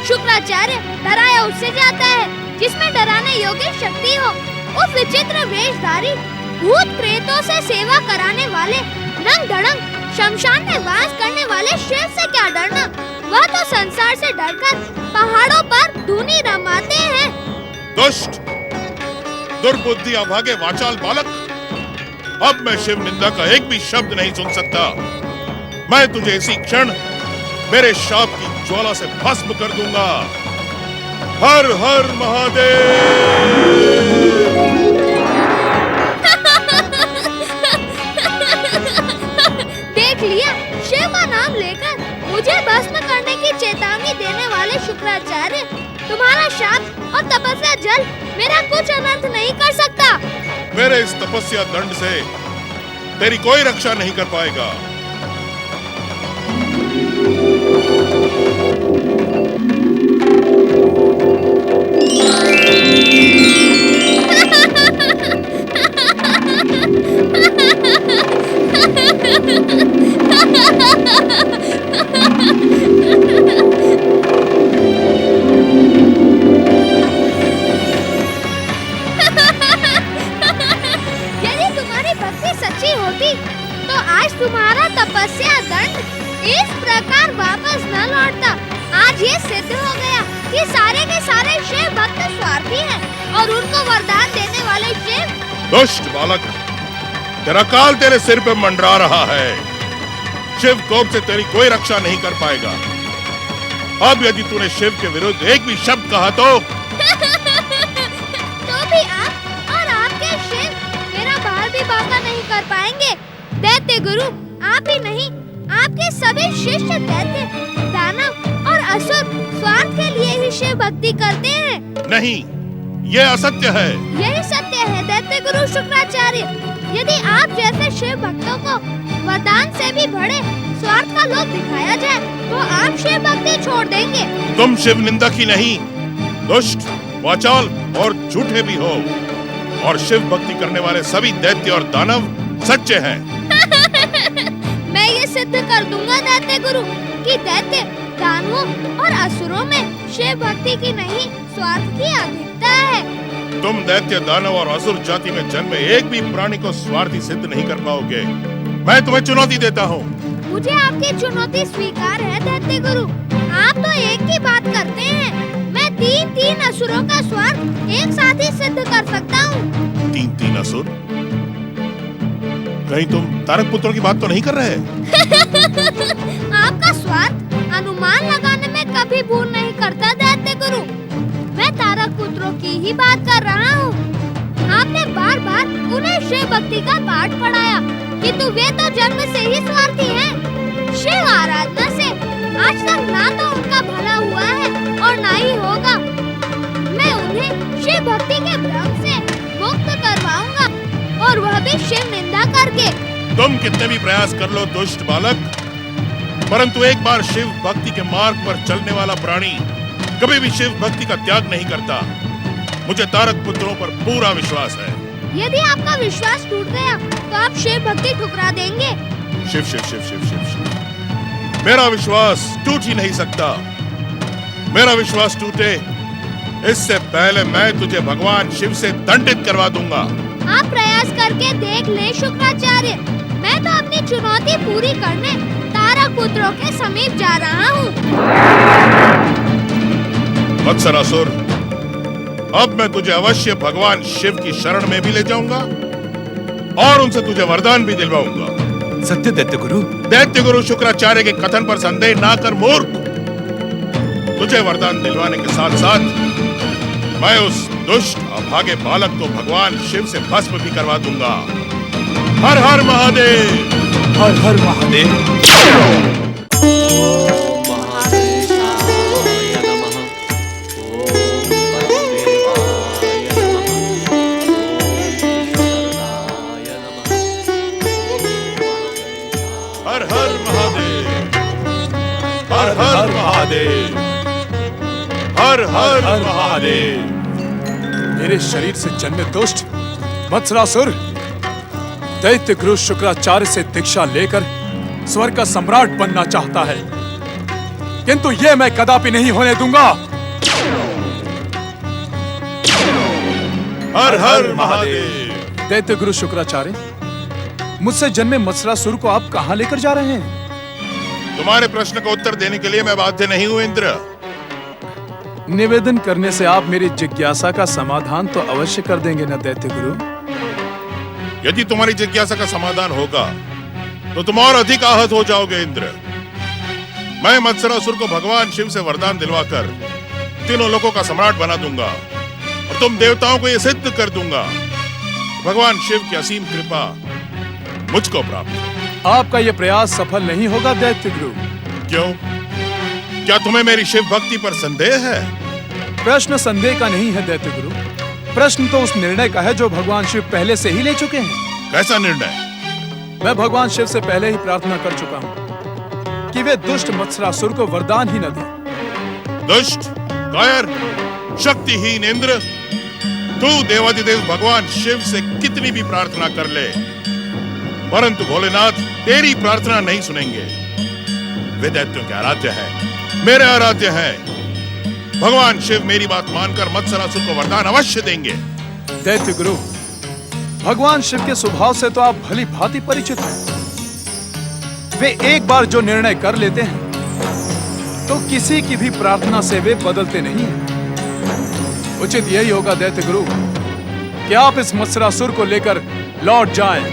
शुक्राचार्य, डराया उससे जाता है जिसमें डराने योग्य शक्ति हो। उस विचित्र वेशधारी, भूत प्रेतों से सेवा कराने वाले, रंग धड़ंग शमशान में वास करने वाले शिव से क्या डरना? वह तो संसार से डरकर पहाड़ों पर धूनी रमाते हैं। दुष्ट, दुर्बुद्धि, अभागे, वाचाल बालक, अब मैं शिव निंदा का एक भी शब्द नहीं सुन सकता। मैं तुझे इसी क्षण मेरे शाप की ज्वाला से भस्म कर दूंगा। हर हर महादेव। देख लिया, शिव का नाम लेकर मुझे भस्म करने की चेतावनी देने वाले शुक्राचार्य, तुम्हारा शाप और तपस्या जल मेरा कुछ अनर्थ नहीं कर सकता। मेरे इस तपस्या दंड से तेरी कोई रक्षा नहीं कर पाएगा। तुम्हारा तपस्या दंड इस प्रकार वापस न लौटता। आज ये सिद्ध हो गया कि सारे के सारे शिव भक्त स्वार्थी हैं और उनको वरदान देने वाले शिव। दुष्ट बालक, तेरा काल तेरे सिर पे मंडरा रहा है। शिव कोप से तेरी कोई रक्षा नहीं कर पाएगा। अब यदि तूने शिव के विरुद्ध एक भी शब्द कहा तो भी आप और आपके शिव मेरा बाल भी बांका नहीं कर पाएंगे। दैत्य गुरु, आप ही नहीं, आपके सभी शिष्य दैत्य, दानव और असुर स्वार्थ के लिए ही शिव भक्ति करते हैं। नहीं, ये असत्य है। यही सत्य है दैत्य गुरु शुक्राचार्य। यदि आप जैसे शिव भक्तों को वरदान से भी बड़े स्वार्थ का लोभ दिखाया जाए तो आप शिव भक्ति छोड़ देंगे। तुम शिव निंदक ही नहीं, दुष्ट, वाचाल और झूठे भी हो। और शिव भक्ति करने वाले सभी दैत्य और दानव सच्चे हैं। मैं ये सिद्ध कर दूंगा दैत्य गुरु कि दैत्य, दानवों और असुरों में शिव भक्ति की नहीं स्वार्थ की अधिकता है। तुम दैत्य, दानव और असुर जाति में जन्मे एक भी प्राणी को स्वार्थी सिद्ध नहीं कर पाओगे। मैं तुम्हें चुनौती देता हूँ। मुझे आपकी चुनौती स्वीकार है दैत्य गुरु। आप तो एक ही बात करते हैं। मैं तीन असुरों का स्वार्थ एक साथ ही सिद्ध कर सकता हूँ। तीन असुर? कहीं तुम तारक पुत्रों की बात तो नहीं कर रहे? आपका स्वार्थ अनुमान लगाने में कभी भूल नहीं करता दैत्य गुरु। मैं तारक पुत्रों की ही बात कर रहा हूँ। आपने बार बार उन्हें शिव भक्ति का पाठ पढ़ाया, किंतु वे तो जन्म से ही स्वार्थी हैं। शिव आराधना से आज तक ना तो उनका भला हुआ है और ना ही होगा। मैं उन्हें शिव भक्ति के भ्रम से मुक्त करवाऊंगा, और वह भी शिव निंदा करके। तुम कितने भी प्रयास कर लो दुष्ट बालक, परंतु एक बार शिव भक्ति के मार्ग पर चलने वाला प्राणी कभी भी शिव भक्ति का त्याग नहीं करता। मुझे तारक पुत्रों पर पूरा विश्वास है। यदि आपका विश्वास टूट गया तो आप शिव भक्ति ठुकरा देंगे। शिव शिव शिव शिव शिव शिव, मेरा विश्वास टूट ही नहीं सकता। मेरा विश्वास टूटे इससे पहले मैं तुझे भगवान शिव से दंडित करवा दूंगा। आप प्रयास करके देख ले शुक्राचार्य, मैं तो अपनी चुनौती पूरी करने तारक पुत्रों के समीप जा रहा हूँ। मत्सरासुर, अब मैं तुझे अवश्य भगवान शिव की शरण में भी ले जाऊंगा और उनसे तुझे वरदान भी दिलवाऊंगा। सत्य दैत्य गुरु। दैत्य गुरु शुक्राचार्य के कथन पर संदेह ना कर मूर्ख। तुझे वरदान दिलवाने के साथ साथ मैं उस दुष्ट अभागे बालक को भगवान शिव से भस्म भी करवा दूंगा। हर हर महादेव, हर हर महादेव। हर हर महादेव, हर हर महादेव, हर हर महादेव। मेरे शरीर से जन्मे दुष्ट मत्सरासुर दैत्य गुरु शुक्राचार्य से दीक्षा लेकर स्वर्ग का सम्राट बनना चाहता है, किंतु ये मैं कदापि नहीं होने दूंगा। हर हर महादेव। दैत्य गुरु शुक्राचार्य, मुझसे जन्मे मत्सरासुर को आप कहां लेकर जा रहे हैं? तुम्हारे प्रश्न का उत्तर देने के लिए मैं बाध्य नहीं हूं इंद्र। निवेदन करने से आप मेरी जिज्ञासा का समाधान तो अवश्य कर देंगे न दैत्य गुरु? यदि तुम्हारी जिज्ञासा का समाधान होगा तो तुम और अधिक आहत हो जाओगे इंद्र। मैं मत्सरासुर को भगवान शिव से वरदान दिलवाकर तीनों लोगों का सम्राट बना दूंगा और तुम देवताओं को यह सिद्ध कर दूंगा भगवान शिव की असीम कृपा मुझको प्राप्त। आपका यह प्रयास सफल नहीं होगा दैत्य गुरु। क्यों? क्या तुम्हें मेरी शिव भक्ति पर संदेह है? प्रश्न संदेह का नहीं है दैत्य गुरु, प्रश्न तो उस निर्णय का है जो भगवान शिव पहले से ही ले चुके हैं। कैसा निर्णय? मैं भगवान शिव से पहले ही प्रार्थना कर चुका हूँ कि वे दुष्ट मत्सरासुर को वरदान ही न दें। दुष्ट, कायर, शक्तिहीन इंद्र, तू देवाधिदेव भगवान शिव से कितनी भी प्रार्थना कर ले, परंतु भोलेनाथ तेरी प्रार्थना नहीं सुनेंगे। वे दैत्यों के आराध्य हैं, मेरे आराध्य हैं। भगवान शिव मेरी बात मानकर मत्सरासुर को वरदान अवश्य देंगे। दैत्य गुरु, भगवान शिव के स्वभाव से तो आप भली भांति परिचित हैं। वे एक बार जो निर्णय कर लेते हैं तो किसी की भी प्रार्थना से वे बदलते नहीं हैं। उचित यही होगा दैत्य गुरु कि आप इस मत्सरासुर को लेकर लौट जाएं।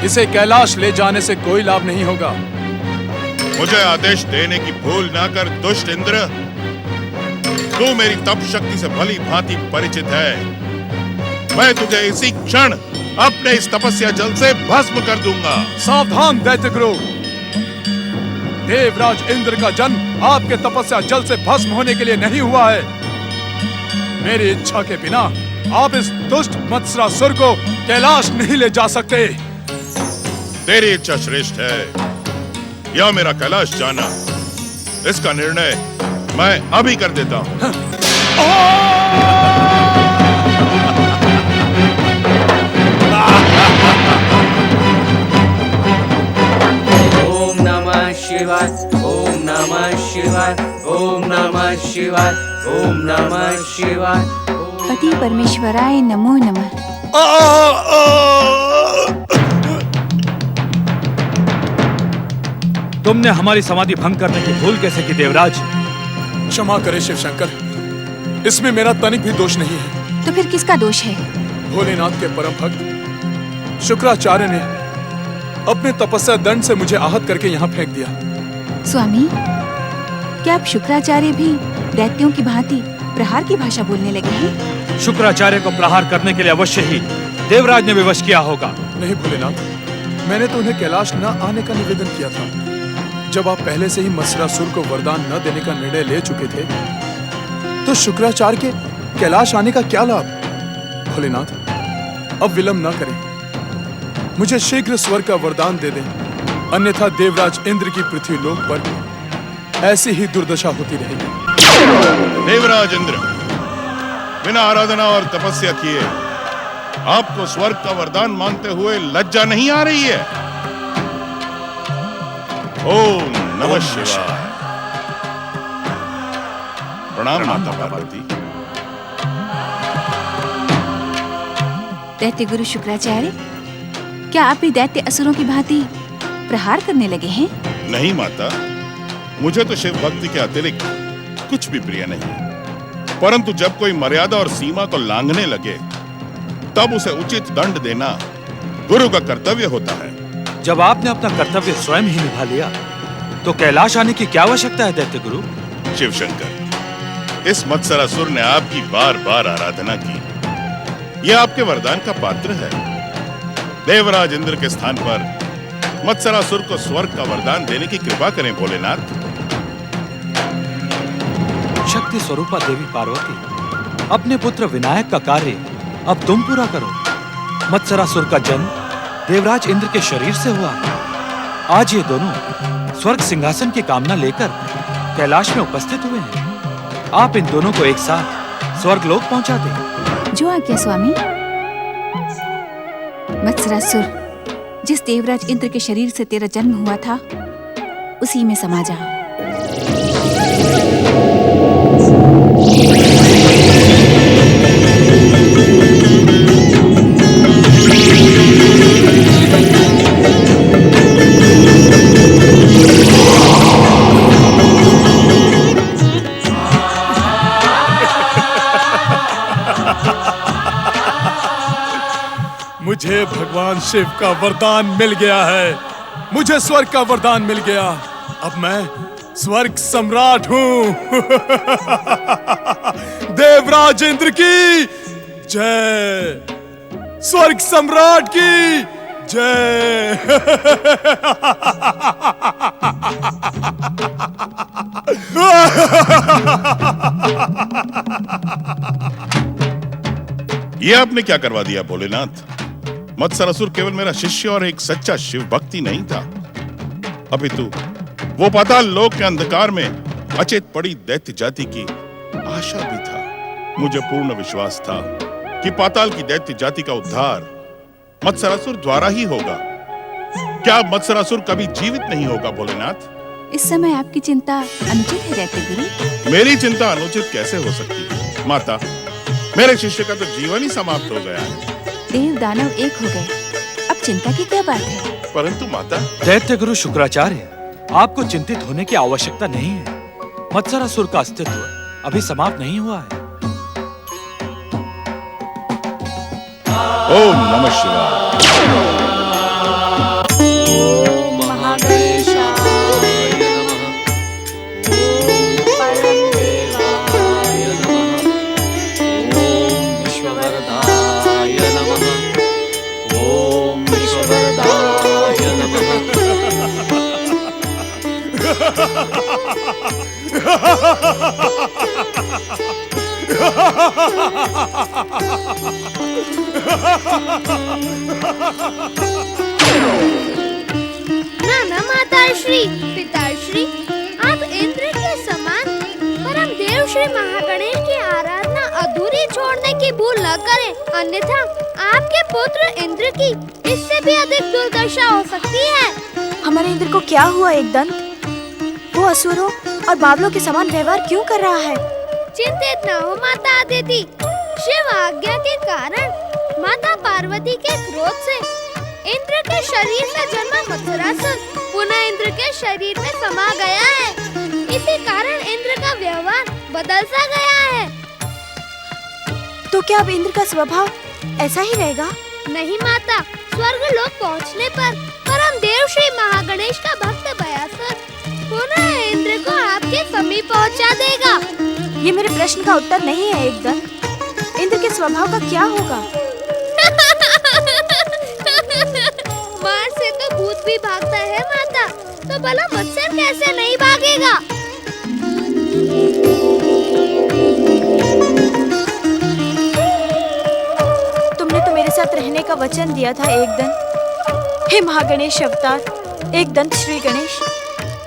इसे कैलाश ले जाने से कोई लाभ नहीं होगा। मुझे आदेश देने की भूल ना कर दुष्ट इंद्र। तू मेरी तप शक्ति से भली भांति परिचित है। मैं तुझे इसी क्षण अपने इस तपस्या जल से भस्म कर दूंगा। सावधान दैत्य गुरु, देवराज इंद्र का जन्म आपके तपस्या जल से भस्म होने के लिए नहीं हुआ है। मेरी इच्छा के बिना आप इस दुष्ट मत्सरासुर को कैलाश नहीं ले जा सकते। तेरी इच्छा श्रेष्ठ है या मेरा कैलाश जाना, इसका निर्णय मैं अभी कर देता हूं। ओम नमः शिवाय, ओम नमः शिवाय, ओम नमः शिवाय, ओम नमः शिवाय। पति परमेश्वराय नमो नमः। तुमने हमारी समाधि भंग करने की भूल कैसे की देवराज? क्षमा करे शिव शंकर, इसमें मेरा तनिक भी दोष नहीं है। तो फिर किसका दोष है? भोलेनाथ के परम भक्त शुक्राचार्य ने अपने तपस्या दंड से मुझे आहत करके यहाँ फेंक दिया। स्वामी, क्या आप शुक्राचार्य भी दैत्यों की भांति प्रहार की भाषा बोलने लगे हैं? शुक्राचार्य को प्रहार करने के लिए अवश्य ही देवराज ने विवश किया होगा। नहीं भोलेनाथ, मैंने तो उन्हें कैलाश न आने का निवेदन किया था। जब आप पहले से ही मत्सरासुर को वरदान न देने का निर्णय ले चुके थे, तो शुक्राचार्य के कैलाश आने का क्या लाभ? भोलेनाथ, अब विलंब न करें, मुझे शीघ्र स्वर्ग का वरदान दे दें, अन्यथा देवराज इंद्र की पृथ्वी लोक पर ऐसी ही दुर्दशा होती रहेगी। देवराज इंद्र, बिना आराधना और तपस्या किए आपको स्वर्ग का वरदान मांगते हुए लज्जा नहीं आ रही है? ओम नमः शिवाय। प्रणाम माता पार्वती। दैत्य गुरु शुक्राचार्य, क्या आप भी दैत्य असुरों की भांति प्रहार करने लगे हैं? नहीं माता, मुझे तो शिव भक्ति के अतिरिक्त कुछ भी प्रिय नहीं, परंतु जब कोई मर्यादा और सीमा को लांघने लगे तब उसे उचित दंड देना गुरु का कर्तव्य होता है। जब आपने अपना कर्तव्य स्वयं ही निभा लिया तो कैलाश आने की क्या आवश्यकता है दैत्य गुरु? शिव शंकर, इस मत्सरासुर ने आपकी बार बार आराधना की, यह आपके वरदान का पात्र है। देवराज इंद्र के स्थान पर मत्सरासुर को स्वर्ग का वरदान देने की कृपा करें भोलेनाथ। शक्ति स्वरूपा देवी पार्वती, अपने पुत्र विनायक का कार्य अब तुम पूरा करो। मत्सरासुर का जन्म देवराज इंद्र के शरीर से हुआ है। आज ये दोनों स्वर्ग सिंहासन की कामना लेकर कैलाश में उपस्थित हुए हैं। आप इन दोनों को एक साथ स्वर्ग लोक पहुंचा दें। जो आज्ञा स्वामी। मत्सरासुर, जिस देवराज इंद्र के शरीर से तेरा जन्म हुआ था, उसी में समा जा। मुझे भगवान शिव का वरदान मिल गया है। मुझे स्वर्ग का वरदान मिल गया। अब मैं स्वर्ग सम्राट हूँ। देवराज इंद्र की जय, स्वर्ग सम्राट की जय। ये आपने क्या करवा दिया भोलेनाथ? मत्सरासुर केवल मेरा शिष्य और एक सच्चा शिव भक्ति नहीं था, अपितु वो पाताल लोक के अंधकार में अचेत पड़ी दैत्य जाति की आशा भी था। मुझे पूर्ण विश्वास था कि पाताल की दैत्य जाति का उद्धार मत्सरासुर द्वारा ही होगा। क्या मत्सरासुर कभी जीवित नहीं होगा भोलेनाथ? इस समय आपकी चिंता अनुचित है दैत्य गुरु। मेरी चिंता अनुचित कैसे हो सकती है माता? मेरे शिष्य का तो जीवन ही समाप्त हो गया है। देव दानव एक हो गए, अब चिंता की क्या बात है? परंतु माता। दैत्य गुरु शुक्राचार्य, आपको चिंतित होने की आवश्यकता नहीं है। मत्सरासुर का अस्तित्व अभी समाप्त नहीं हुआ है। ओम नमः शिवाय। ना माताश्री, पिताश्री, आप इंद्र के समान परम देव श्री महागणेश की आराधना अधूरी छोड़ने की भूल न करें, अन्यथा आपके पुत्र इंद्र की इससे भी अधिक दुर्दशा हो सकती है। हमारे इंद्र को क्या हुआ एकदंत? वो असुरों और बावलों के समान व्यवहार क्यों कर रहा है? चिंतित न हो माता अदिति, शिव आज्ञा के कारण माता पार्वती के क्रोध से इंद्र के शरीर से जन्मा मत्सरासुर पुनः इंद्र के शरीर में समा गया है। इसी कारण इंद्र का व्यवहार बदल सा गया है। तो क्या अब इंद्र का स्वभाव ऐसा ही रहेगा? नहीं माता, स्वर्ग लोक पहुँचने पर परम देव श्री महागणेश का भक्त भयासुर पुनः इंद्र को आपके समीप पहुंचा देगा। ये मेरे प्रश्न का उत्तर नहीं है एकदम। इंद्र के स्वभाव का क्या होगा? मार से तो भूत भी भागता है माता, तो भला मत्सर कैसे नहीं भागेगा? तुमने तो मेरे साथ रहने का वचन दिया था एक दिन। हे महागणेश अवतार, एक दंत श्री गणेश,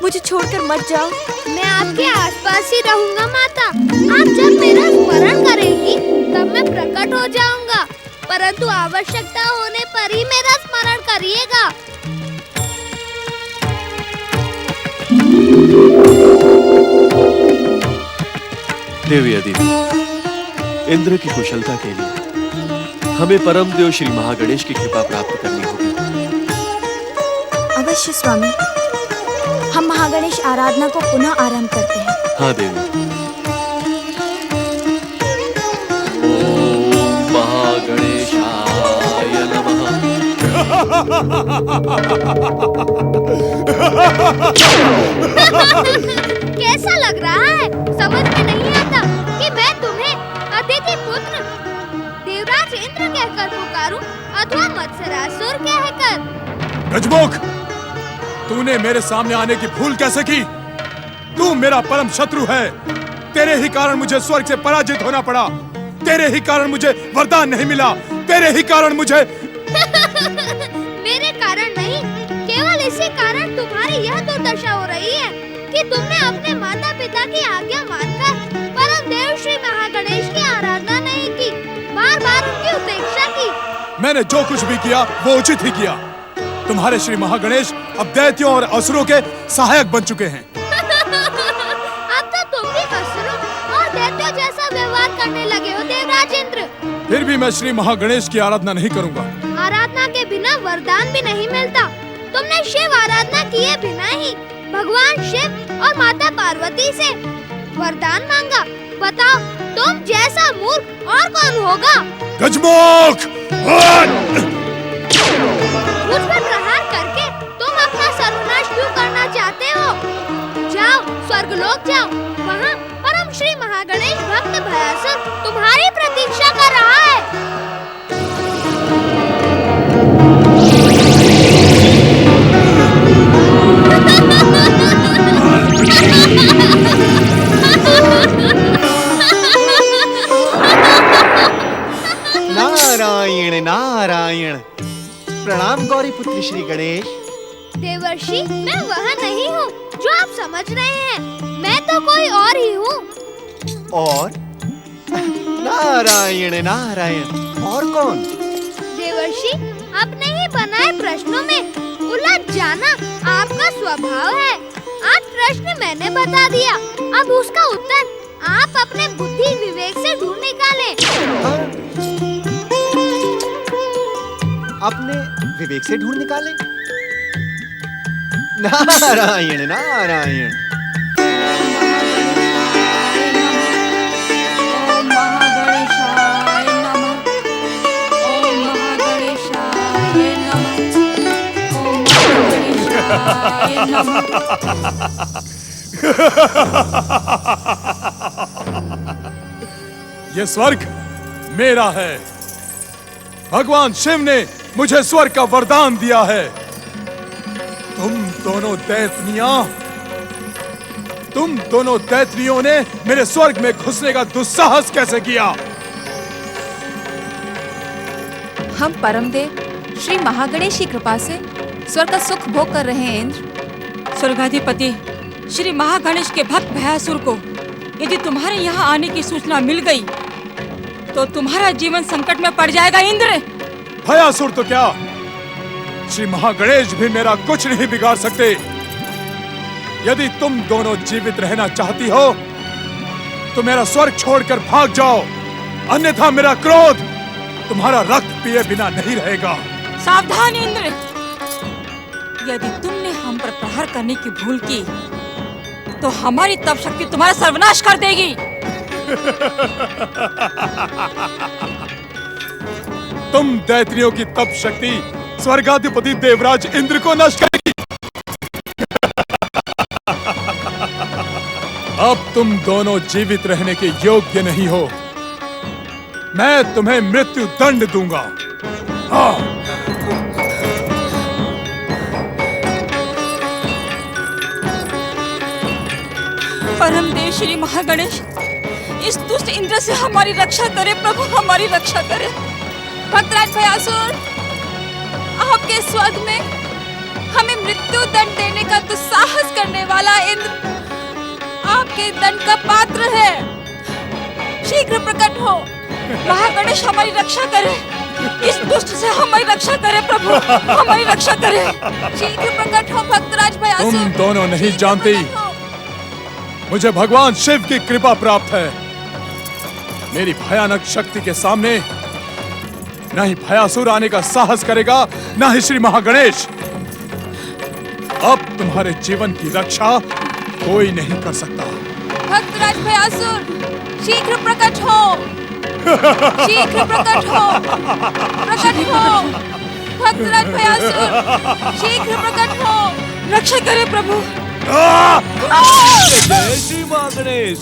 मुझे छोड़कर मत जाओ। मैं आपके आसपास ही रहूंगा माता। आप जब मेरा स्मरण करेंगी तब मैं प्रकट हो जाऊंगा, परंतु आवश्यकता होने पर ही मेरा स्मरण करिएगा। देवी अदिति, इंद्र की कुशलता के लिए हमें परम देव श्री महागणेश की कृपा प्राप्त करनी होगी। अवश्य स्वामी, हम महागणेश आराधना को पुनः आरंभ करते हैं। हाँ देवी। ओम महागणेशाय नमः। कैसा लग रहा है? समझ में नहीं आता कि मैं तुम्हें अदिति पुत्र देवराज इंद्र कहकर पुकारूं अथवा मत्सरासुर कहकर। गजमुख, तूने मेरे सामने आने की भूल कैसे की? तू मेरा परम शत्रु है। तेरे ही कारण मुझे स्वर्ग से पराजित होना पड़ा। तेरे ही कारण मुझे वरदान नहीं मिला। तेरे ही कारण मुझे मेरे कारण नहीं, केवल इसी कारण तुम्हारी यह दुर्दशा हो रही है कि तुमने अपने माता पिता की आज्ञा मानकर परम देव श्री महागणेश की आराधना नहीं की, बार बार उनकी उपेक्षा की। मैंने जो कुछ भी किया वो उचित ही किया। तुम्हारे श्री महागणेश अब दैत्यों और असुरों के सहायक बन चुके हैं। अब तो तुम भी असुरों और दैत्यों जैसा व्यवहार करने लगे हो देवराज इंद्र। फिर भी मैं श्री महागणेश की आराधना नहीं करूंगा। आराधना के बिना वरदान भी नहीं मिलता। तुमने शिव आराधना किए बिना ही भगवान शिव और माता पार्वती से वरदान मांगा। बताओ, तुम जैसा मूर्ख और कौन होगा? गजमुख! मुझ पर प्रहार करके तुम अपना सर्वनाश क्यों करना चाहते हो? जाओ, स्वर्गलोक जाओ। वहाँ परम श्री महागणेश भक्त भयासुर तुम्हारी प्रतीक्षा कर रहा है। नारायण नारायण। प्रणाम गौरी पुत्र श्री गणेश। देवर्षि, मैं वह नहीं हूँ जो आप समझ रहे हैं। मैं तो कोई और ही हूँ। और? नारायण नारायण, और कौन? देवर्षि, अपने ही बनाए प्रश्नों में उलझ जाना आपका स्वभाव है। आज प्रश्न मैंने बता दिया, अब उसका उत्तर आप अपने बुद्धि विवेक से ढूंढ निकालें। अपने विवेक से ढूंढ निकाले? नारायण नारायण। ओम महागणेशाय नमः। ओम महागणेशाय नमः। ओम महागणेशाय नमः। ये स्वर्ग मेरा है। भगवान शिव ने मुझे स्वर्ग का वरदान दिया है। तुम दोनों दैत्नियों ने मेरे स्वर्ग में घुसने का दुस्साहस कैसे किया? हम परमदेव श्री महागणेश की कृपा से स्वर्ग का सुख भोग कर रहे हैं इंद्र। स्वर्गाधिपति श्री महागणेश के भक्त भयासुर को यदि तुम्हारे यहाँ आने की सूचना मिल गई तो तुम्हारा जीवन संकट में पड़ जाएगा इंद्र। भयासुर तो क्या, श्री महागणेश भी मेरा कुछ नहीं बिगाड़ सकते। यदि तुम दोनों जीवित रहना चाहती हो तो मेरा स्वर्ग छोड़कर भाग जाओ, अन्यथा मेरा क्रोध तुम्हारा रक्त पिए बिना नहीं रहेगा। सावधान इंद्र, यदि तुमने हम पर प्रहार करने की भूल की तो हमारी तप शक्ति तुम्हारा सर्वनाश कर देगी। तुम दैत्रियों की तप शक्ति स्वर्गाधिपति देवराज इंद्र को नष्ट करेगी। अब तुम दोनों जीवित रहने के योग्य नहीं हो। मैं तुम्हें मृत्यु दंड दूंगा। हाँ। परमदेव श्री महागणेश, इस दुष्ट इंद्र से हमारी रक्षा करे प्रभु, हमारी रक्षा करे। भक्तराज भयासुर, आपके स्वर्ग में हमें मृत्यु दंड देने का दुस्साहस करने वाला इंद्र आपके दंड का पात्र है। शीघ्र प्रकट हो। महागणेश हमारी रक्षा करे, इस दुष्ट से हमारी रक्षा करे प्रभु, हमारी रक्षा करे। शीघ्र प्रकट हो भक्तराज भयासुर। तुम दोनों नहीं जानती, मुझे भगवान शिव की कृपा प्राप्त है। मेरी भयानक शक्ति के सामने न ही भयासुर आने का साहस करेगा, न ही श्री महागणेश। अब तुम्हारे जीवन की रक्षा कोई नहीं कर सकता। भक्तराज भयासुर, शीघ्र प्रकट हो। शीघ्र प्रकट हो। प्रकट हो भक्तराज भयासुर, शीघ्र प्रकट हो। रक्षा करे प्रभु। जय श्री महागणेश।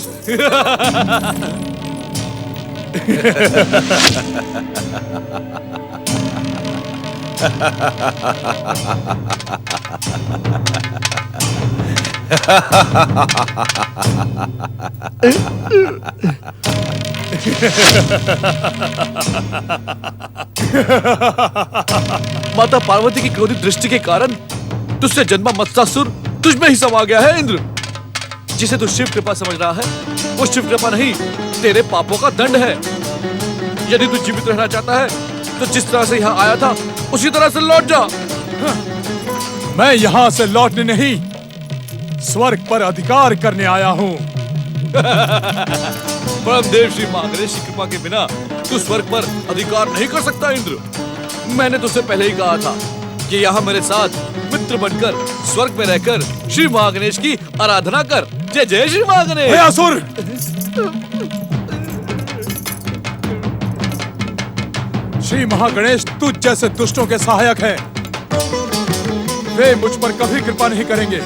माता पार्वती की क्रोधित दृष्टि के कारण तुझसे जन्मा मत्स्यासुर तुझ में ही समा गया है इंद्र। जिसे तू शिव कृपा समझ रहा है वो शिव कृपा नहीं, तेरे पापों का दंड है। यदि तू जीवित रहना चाहता है तो जिस तरह से यहाँ आया था उसी तरह से लौट जा। मैं यहाँ से लौटने नहीं, स्वर्ग पर अधिकार करने आया हूँ। परमदेव श्री महागणेश की कृपा के बिना तू स्वर्ग पर अधिकार नहीं कर सकता इंद्र। मैंने तुझसे पहले ही कहा था कि यहाँ मेरे साथ मित्र बनकर स्वर्ग में रहकर श्री महागणेश की आराधना कर। जय जय श्री महागणेश। भयासुर, श्री महागणेश तुझ जैसे दुष्टों के सहायक हैं। वे मुझ पर कभी कृपा नहीं करेंगे।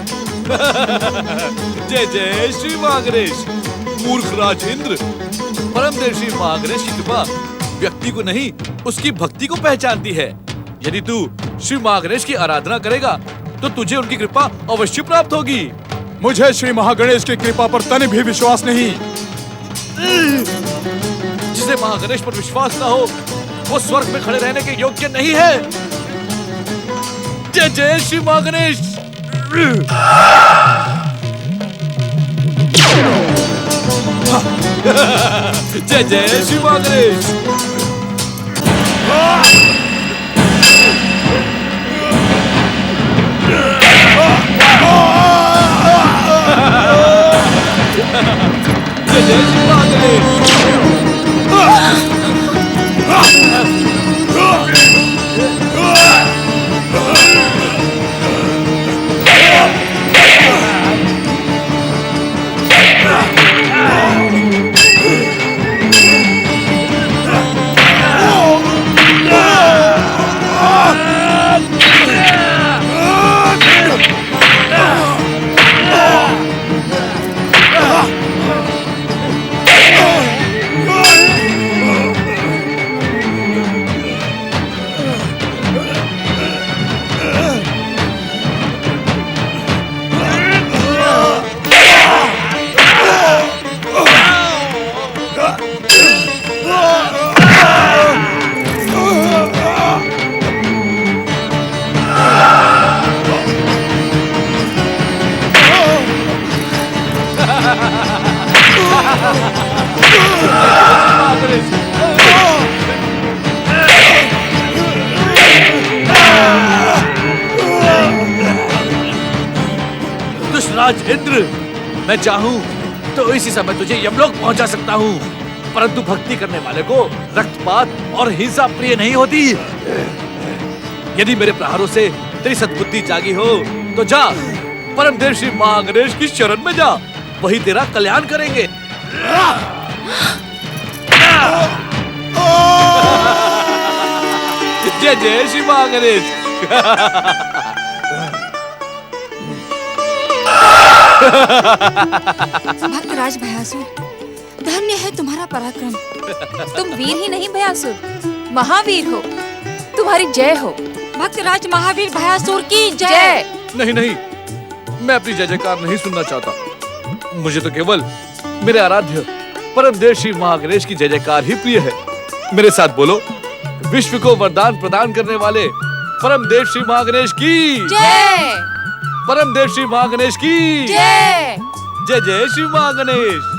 जय जय श्री महागणेश। मूर्ख राज इंद्र, परमदेव श्री महागणेश की कृपा व्यक्ति को नहीं उसकी भक्ति को पहचानती है। यदि तू श्री महागणेश की आराधना करेगा तो तुझे उनकी कृपा अवश्य प्राप्त होगी। मुझे श्री महागणेश की कृपा पर तनि भी विश्वास नहीं। जिसे महागणेश पर विश्वास न हो वो स्वर्ग में खड़े रहने के योग्य नहीं है। जय जय श्री महागणेश। जय जय श्री महागणेश। जय जय श्री महागणेश। दुष्टराज इंद्र, मैं चाहूं तो इसी समय तुझे यमलोक पहुंचा सकता हूं, परंतु भक्ति करने वाले को रक्तपात और हिंसा प्रिय नहीं होती। यदि मेरे प्रहारों से तेरी सद्बुद्धि जागी हो तो जा परमदेव श्री महागणेश की शरण में जा, वही तेरा कल्याण करेंगे। जय जय श्री महागणेश। भक्तराज भयासुर, धन्य है तुम्हारा पराक्रम। तुम वीर ही नहीं भयासुर, महावीर हो। तुम्हारी जय हो। भक्तराज महावीर भयासुर की जय। नहीं नहीं, मैं अपनी जय जयकार नहीं सुनना चाहता। मुझे तो केवल मेरे आराध्य परम देव श्री महागणेश की जय जयकार ही प्रिय है। मेरे साथ बोलो, विश्व को वरदान प्रदान करने वाले परम देव श्री महागणेश की जय। परम देव श्री महागणेश की जय। जय जय श्री महागणेश।